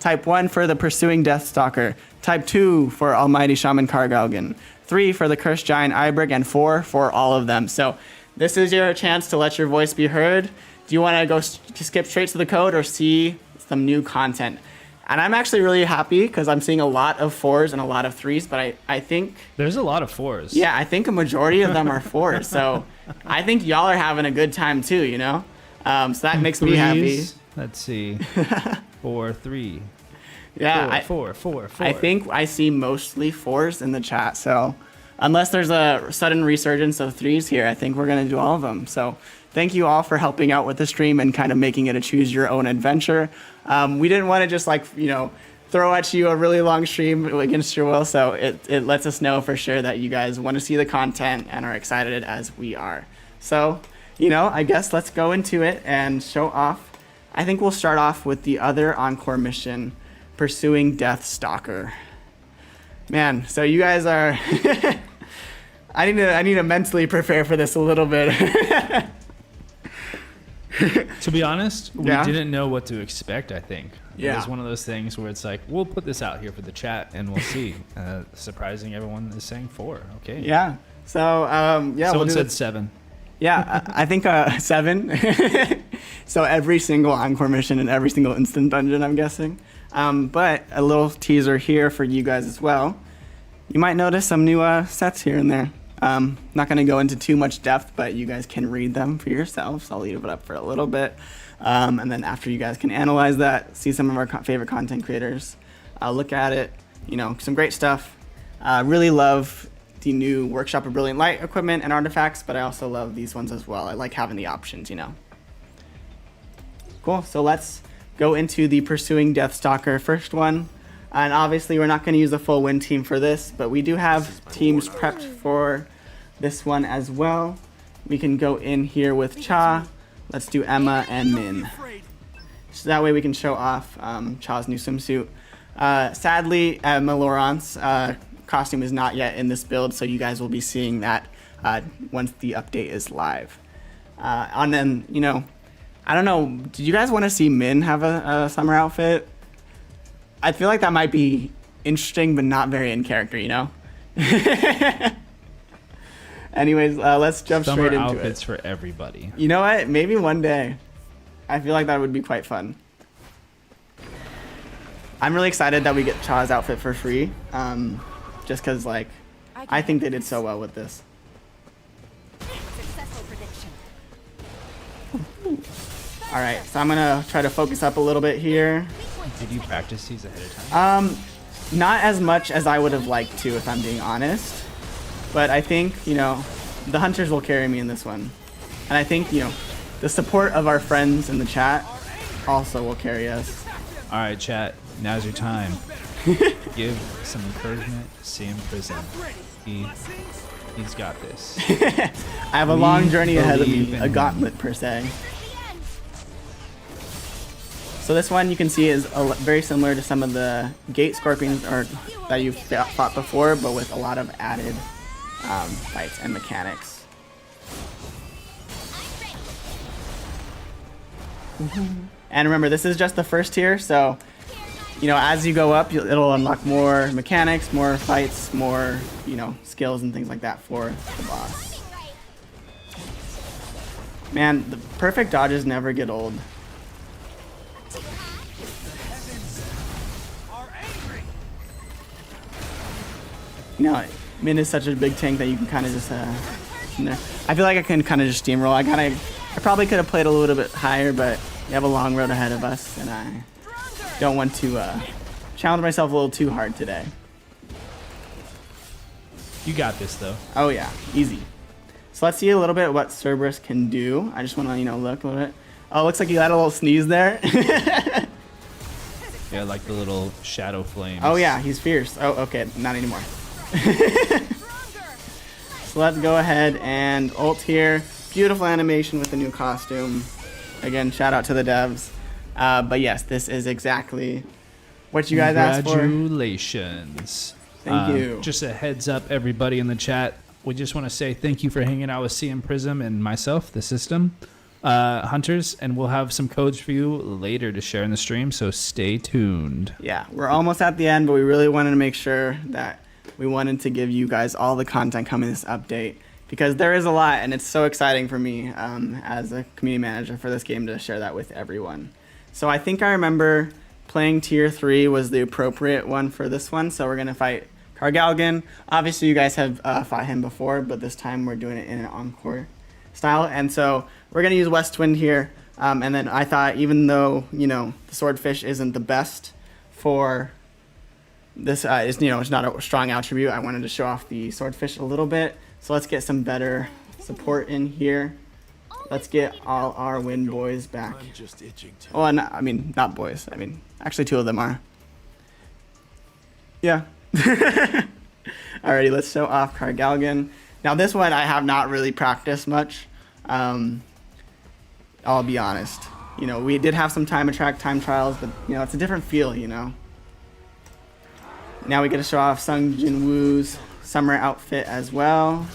type 1 for the Pursuing Deathstalker, type 2 for Almighty Shaman Kargalgan, 3 for the Cursed Giant Ibrig, and 4 for all of them. So this is your chance to let your voice be heard. Do you want to go skip straight to the code or see some new content? And I'm actually really happy because I'm seeing a lot of 4s and a lot of 3s, but I think... There's a lot of 4s. Yeah, I think a majority of them are 4s. So I think y'all are having a good time too, you know? So that makes me happy. Let's see. 4, 3. Yeah, 4. I think I see mostly 4s in the chat, so... Unless there's a sudden resurgence of 3s here, I think we're going to do all of them. So thank you all for helping out with the stream and kind of making it a choose your own adventure. We didn't want to just throw at you a really long stream against your will. So it lets us know for sure that you guys want to see the content and are excited as we are. So, I guess let's go into it and show off. I think we'll start off with the other Encore mission, Pursuing Deathstalker. Man, so you guys are... I need to mentally prepare for this a little bit. To be honest, we Yeah? didn't know what to expect, I think. Yeah. It was one of those things where it's like, we'll put this out here for the chat and we'll see. Surprising, everyone is saying 4. Okay. Yeah. So, Someone we'll do said this. 7. Yeah, I think 7. So every single Encore mission and every single instant dungeon, I'm guessing. But a little teaser here for you guys as well. You might notice some new sets here and there. Not going to go into too much depth, but you guys can read them for yourselves. I'll leave it up for a little bit. And then after you guys can analyze that, see some of our favorite content creators, look at it, some great stuff. Really love the new Workshop of Brilliant Light equipment and artifacts, but I also love these ones as well. I like having the options, Cool, so let's go into the Pursuing Deathstalker first one. And obviously we're not going to use a full win team for this, but we do have teams prepped for this one as well. We can go in here with S.H.A.R.P. Let's do Emma and Min. So that way we can show off S.H.A.R.'s new swimsuit. Sadly, Emma Laurent's costume is not yet in this build, so you guys will be seeing that once the update is live. And then, I don't know, did you guys want to see Min have a summer outfit? I feel like that might be interesting, but not very in character, Anyways, let's jump straight into it. Summer outfits for everybody. You know what? Maybe one day. I feel like that would be quite fun. I'm really excited that we get S.H.A.R.'s outfit for free. Just because, I think they did so well with this. Successful prediction. All right, so I'm going to try to focus up a little bit here. Did you practice these ahead of time? Not as much as I would have liked to, if I'm being honest. But I think, the hunters will carry me in this one. And I think, the support of our friends in the chat also will carry us. All right, chat. Now's your time. Give some encouragement to CM Prizm. He's got this. I have a long journey ahead of me, a gauntlet per se. So this one you can see is very similar to some of the gate scorpions that you've fought before, but with a lot of added fights and mechanics. And remember, this is just the first tier, so as you go up, it'll unlock more mechanics, more fights, more skills and things like that for the boss. Man, the perfect dodges never get old. Min is such a big tank that you can kind of just, I feel like I can kind of just steamroll. I probably could have played a little bit higher, but we have a long road ahead of us, and I don't want to challenge myself a little too hard today. You got this, though. Oh yeah, easy. So let's see a little bit what Cerberus can do. I just want to, look a little bit. Oh, looks like you had a little sneeze there. Yeah, like the little shadow flames. Oh yeah, he's fierce. Oh, okay, not anymore. So let's go ahead and ult here. Beautiful animation with the new costume. Again, shout out to the devs. But yes, this is exactly what you guys asked for. Congratulations. Thank you. Just a heads up, everybody in the chat. We just want to say thank you for hanging out with CM Prizm and myself, the system, hunters, and we'll have some codes for you later to share in the stream, so stay tuned. Yeah, we're almost at the end, but we really wanted to make sure that we wanted to give you guys all the content coming in this update, because there is a lot, and it's so exciting for me as a community manager for this game to share that with everyone. So I think I remember playing tier 3 was the appropriate one for this one, so we're going to fight Kargalgan. Obviously you guys have fought him before, but this time we're doing it in an Encore style, and so we're going to use West Wind here, and then I thought, even though the Swordfish isn't the best for this, it's not a strong attribute, I wanted to show off the Swordfish a little bit. So let's get some better support in here. Let's get all our wind boys back. Oh, and not boys. Actually 2 of them are. Yeah. Alrighty, let's show off Kargalgan. Now this one I have not really practiced much. I'll be honest. We did have some time trials, but it's a different feel. Now we get to show off Sung Jin Woo's summer outfit as well.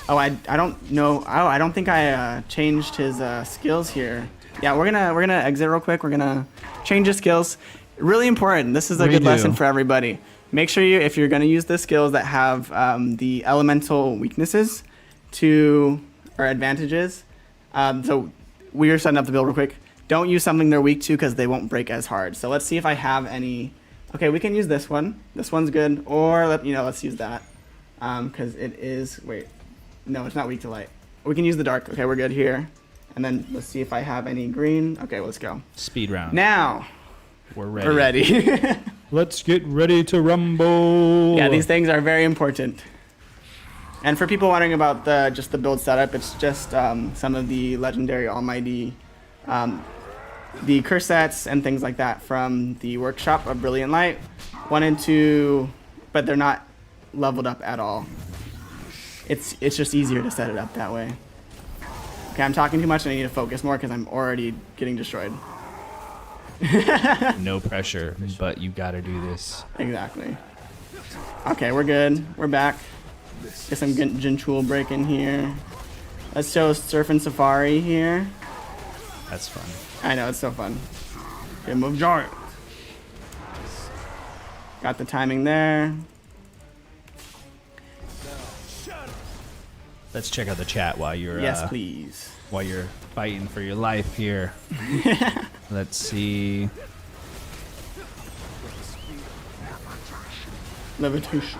Oh, I don't know. Oh, I don't think I changed his skills here. Yeah, we're gonna exit real quick. We're gonna change his skills. Really important. This is a good lesson for everybody. Make sure if you're gonna use the skills that have the elemental weaknesses, to or advantages. So we are setting up the build real quick. Don't use something they're weak to because they won't break as hard. So let's see if I have any. Okay, we can use this one. This one's good. Or let's use that because it is. Wait, no, it's not weak to light. We can use the dark. Okay, we're good here. And then let's see if I have any green. Okay, let's go. Speed round. Now we're ready. we're ready. Let's get ready to rumble. Yeah, these things are very important. And for people wondering about just the build setup, it's just some of the legendary almighty, the curse sets and things like that from the workshop of Brilliant Light. 1 and 2, but they're not leveled up at all. It's just easier to set it up that way. Okay, I'm talking too much and I need to focus more because I'm already getting destroyed. No pressure, but you gotta do this. Exactly. Okay, we're good. We're back. Get some Jinchul break in here. Let's show Surf and Safari here. That's fun. I know, it's so fun. Game of Giant. Got the timing there. Let's check out the chat while you're Yes, please. while you're fighting for your life here. Let's see. Levitation.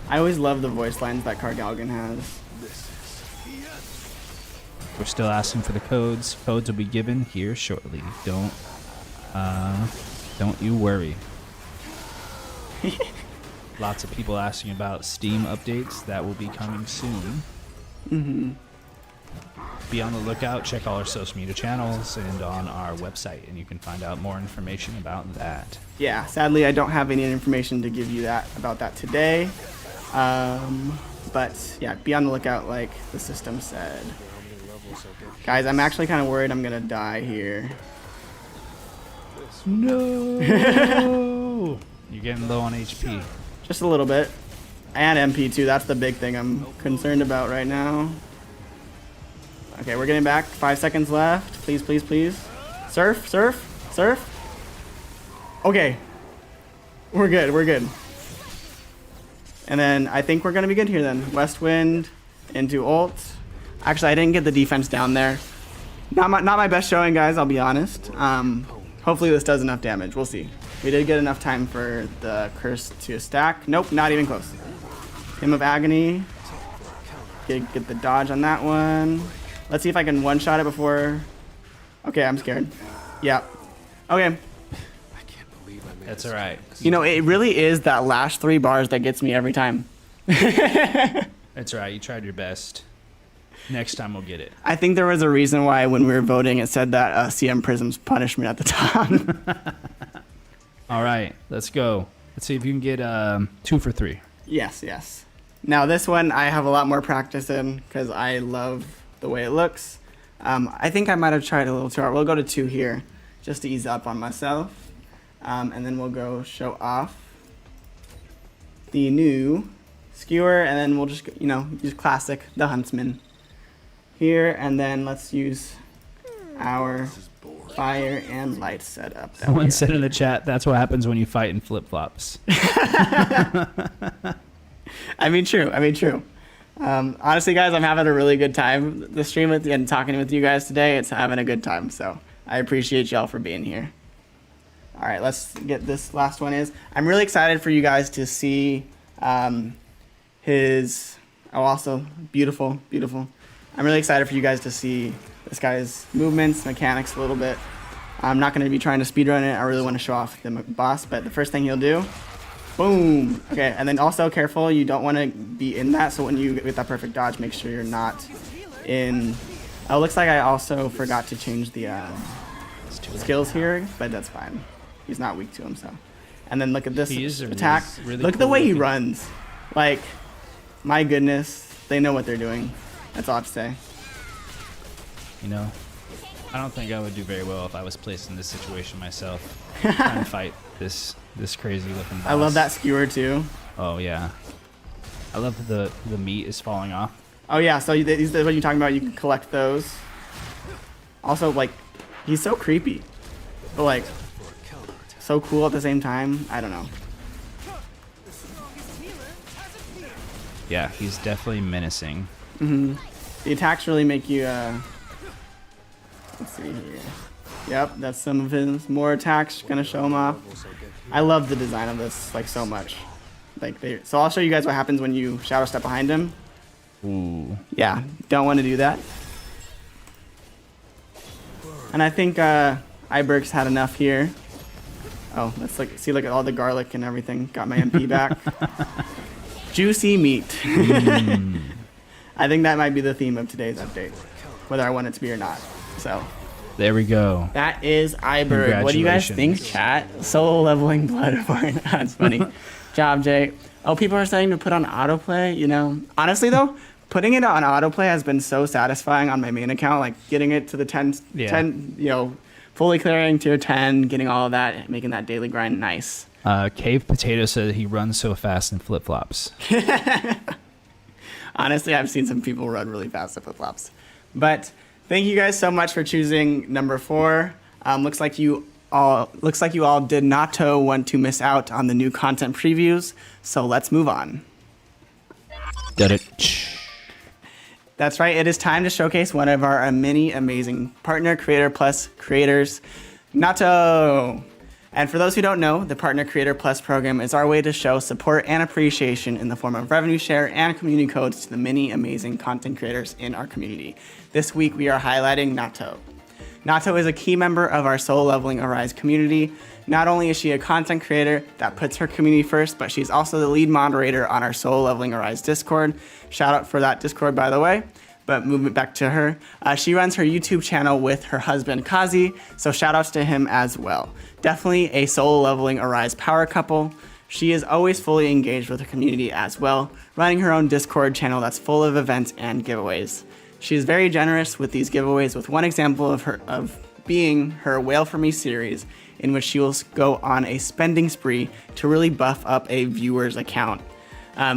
I always love the voice lines that Kargalgan has. We're still asking for the codes. Codes will be given here shortly. Don't you worry. Lots of people asking about Steam updates that will be coming soon. Be on the lookout. Check all our social media channels and on our website, and you can find out more information about that. Yeah, sadly I don't have any information to give you about that today. But yeah, be on the lookout like the system said. Guys, I'm actually kind of worried I'm gonna die here. No. You're getting low on HP. Just a little bit. And MP too, that's the big thing I'm concerned about right now. Okay, we're getting back. 5 seconds left. Please, please, please. Surf, surf, surf. Okay. We're good, we're good. And then I think we're gonna be good here then. West Wind into ult. Actually, I didn't get the defense down there. Not my best showing, guys, I'll be honest. Hopefully this does enough damage. We'll see. We did get enough time for the curse to stack. Nope, not even close. Hymn of Agony. Get the dodge on that one. Let's see if I can one-shot it before... Okay, I'm scared. Yeah. Okay. That's all right. You know, it really is that last 3 bars that gets me every time. That's all right. You tried your best. Next time we'll get it. I think there was a reason why when we were voting it said that CM Prizm's punishment at the top. All right, let's go. Let's see if you can get 2 for 3. Yes, yes. Now this one I have a lot more practice in because I love the way it looks. I think I might have tried a little too hard. We'll go to 2 here just to ease up on myself. And then we'll go show off the new skewer, and then we'll just, use classic, the Huntsman here, and then let's use our fire and light setup. Someone said in the chat, that's what happens when you fight in flip-flops. I mean, true. Honestly, guys, I'm having a really good time the stream with you and talking with you guys today. It's having a good time, so I appreciate y'all for being here. All right, let's get this last one is. I'm really excited for you guys to see also beautiful. I'm really excited for you guys to see this guy's movements, mechanics a little bit. I'm not going to be trying to speedrun it. I really want to show off the boss, but the first thing he'll do, boom. Okay, and then also careful, you don't want to be in that, so when you get that perfect dodge, make sure you're not in. Oh, looks like I also forgot to change the skills here, but that's fine. He's not weak to him, so. And then look at this attack. Really look at the way he runs. Like, my goodness, they know what they're doing. That's all I have to say. You know, I don't think I would do very well if I was placed in this situation myself. Trying to fight this crazy looking boss. I love that skewer too. Oh yeah. I love the meat is falling off. Oh yeah, so these are what you're talking about. You can collect those. Also, like, he's so creepy, but like, so cool at the same time. I don't know. Yeah, he's definitely menacing. The attacks really make you, let's see here. Yep, that's some of his more attacks. Gonna show him off. I love the design of this, like, so much. Like, so I'll show you guys what happens when you shadow step behind him. Ooh. Yeah, don't want to do that. And I think Iberg's had enough here. Oh, let's look at all the garlic and everything. Got my MP back. Juicy meat. I think that might be the theme of today's update, whether I want it to be or not. So There we go. that is Iberg. What do you guys think, chat? Solo leveling Bloodborne. That's funny. Job, Jay. Oh, people are starting to put on autoplay. You know, honestly though, putting it on autoplay has been so satisfying on my main account. Like getting it to the 10, you know, fully clearing tier 10, getting all of that, making that daily grind nice. Cave Potato said he runs so fast in flip-flops. Honestly, I've seen some people run really fast at flip-flops. But thank you guys so much for choosing number 4. Looks like you all did not want to miss out on the new content previews. So let's move on. Did it. That's right. It is time to showcase one of our many amazing Partner Creator Plus creators, Nato. And for those who don't know, the Partner Creator Plus program is our way to show support and appreciation in the form of revenue share and community codes to the many amazing content creators in our community. This week, we are highlighting Nato. Nato is a key member of our Solo Leveling Arise community. Not only is she a content creator that puts her community first, but she's also the lead moderator on our Solo Leveling Arise Discord. Shout out for that Discord, by the way. But moving back to her, she runs her YouTube channel with her husband Kazi, so shout outs to him as well. Definitely a Solo Leveling Arise power couple. She is always fully engaged with her community as well, running her own Discord channel that's full of events and giveaways. She is very generous with these giveaways, with one example of being her Whale for Me series, in which she will go on a spending spree to really buff up a viewer's account.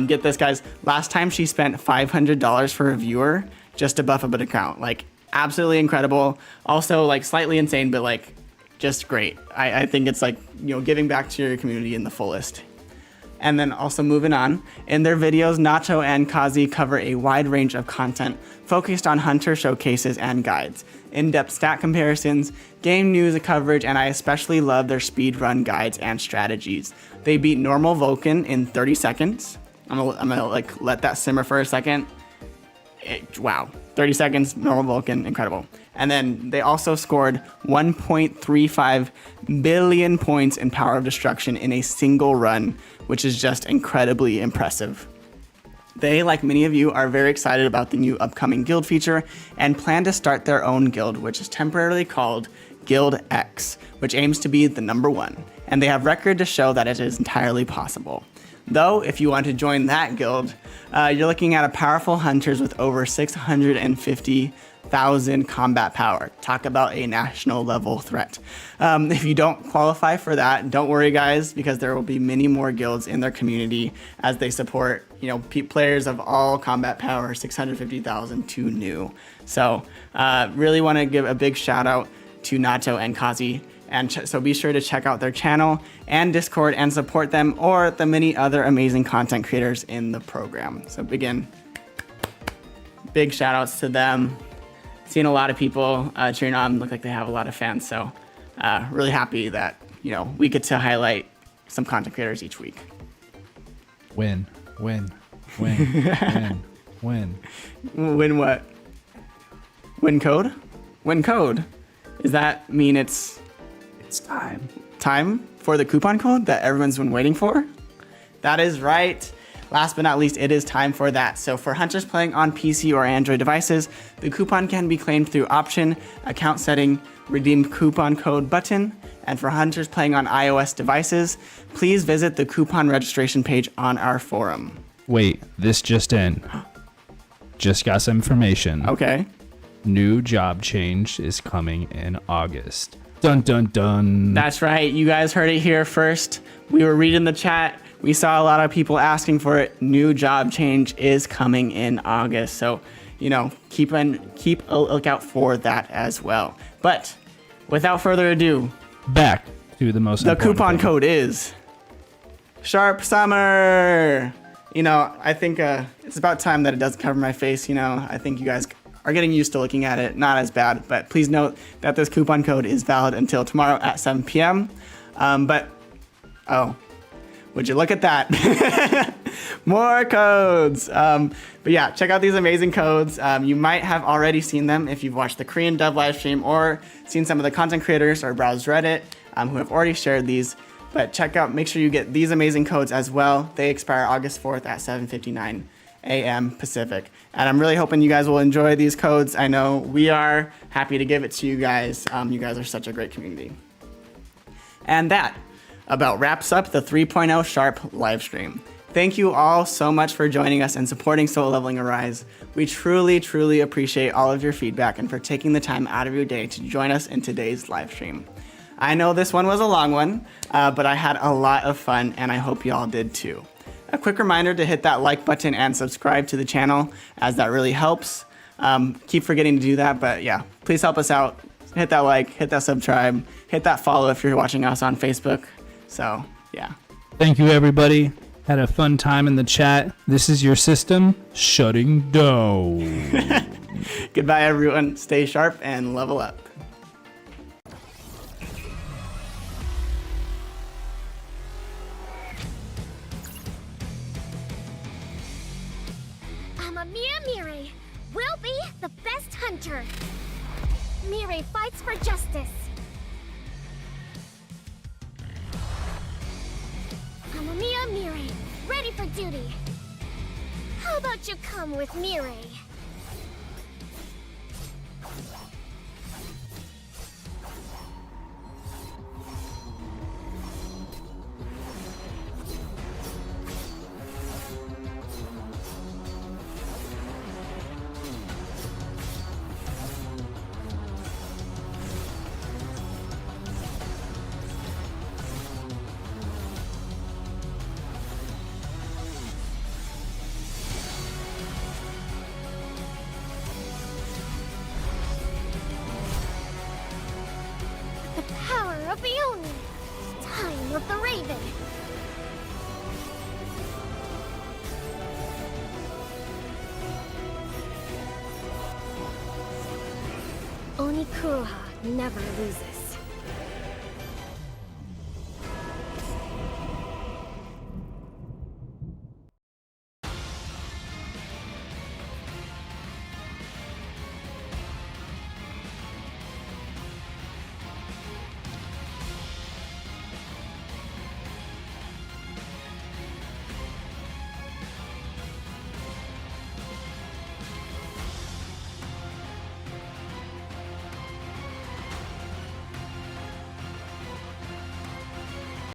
Get this, guys. Last time she spent $500 for a viewer just to buff up an account. Like, absolutely incredible. Also, like, slightly insane, but, like, just great. I think it's, like, you know, giving back to your community in the fullest. And then also moving on, in their videos, Nacho and Kazi cover a wide range of content focused on hunter showcases and guides, in-depth stat comparisons, game news coverage, and I especially love their speedrun guides and strategies. They beat normal Vulcan in 30 seconds. I'm gonna like let that simmer for a second. Wow, 30 seconds, normal Vulcan, incredible. And then they also scored 1.35 billion points in Power of Destruction in a single run, which is just incredibly impressive. They, like many of you, are very excited about the new upcoming guild feature and plan to start their own guild, which is temporarily called Guild X, which aims to be the #1. And they have record to show that it is entirely possible. Though, if you want to join that guild, you're looking at a powerful hunters with over 650,000 combat power. Talk about a national level threat. If you don't qualify for that, don't worry, guys, because there will be many more guilds in their community as they support, you know, players of all combat power, 650,000 to new. So, really want to give a big shout out to Nato and Kazi. And so be sure to check out their channel and Discord and support them or the many other amazing content creators in the program. So again, big shout outs to them. Seeing a lot of people cheering on, look like they have a lot of fans. So really happy that, you know, we get to highlight some content creators each week. Win, win, win, win, win. Win what? Win code? Win code. Does that mean it's time? Time for the coupon code that everyone's been waiting for? That is right. Last but not least, it is time for that. So for hunters playing on PC or Android devices, the coupon can be claimed through option, account setting, redeem coupon code button. And for hunters playing on iOS devices, please visit the coupon registration page on our forum. Wait, this just in. Just got some information. Okay. New job change is coming in August. Dun, dun, dun. That's right. You guys heard it here first. We were reading the chat. We saw a lot of people asking for it. New job change is coming in August. So, you know, keep a lookout for that as well. But without further ado, back to the most the important coupon thing. code is S.H.A.R.P Summer. you know, I think it's about time that it does cover my face. You know, I think you guys are getting used to looking at it. Not as bad, but please note that this coupon code is valid until tomorrow at 7 p.m. Oh, would you look at that? More codes. But yeah, check out these amazing codes. You might have already seen them if you've watched the Korean dev live stream or seen some of the content creators or browsed Reddit who have already shared these. But make sure you get these amazing codes as well. They expire August 4th at 7:59 a.m. Pacific. And I'm really hoping you guys will enjoy these codes. I know we are happy to give it to you guys. You guys are such a great community. And that about wraps up the 3.0 S.H.A.R.P live stream. Thank you all so much for joining us and supporting Solo Leveling Arise. We truly, truly appreciate all of your feedback and for taking the time out of your day to join us in today's live stream. I know this one was a long one, but I had a lot of fun and I hope you all did too. A quick reminder to hit that like button and subscribe to the channel, as that really helps. Keep forgetting to do that, but yeah, please help us out. Hit that like, hit that subscribe, hit that follow if you're watching us on Facebook. So yeah. Thank you, everybody. Had a fun time in the chat. This is your system shutting down. Goodbye, everyone. Stay sharp and level up. Mirai will be the best hunter. Mirai fights for justice. Amamiya Mirai, ready for duty. How about you come with Mirai? Of the Oni! Time of the Raven! Oni Kuroha never loses.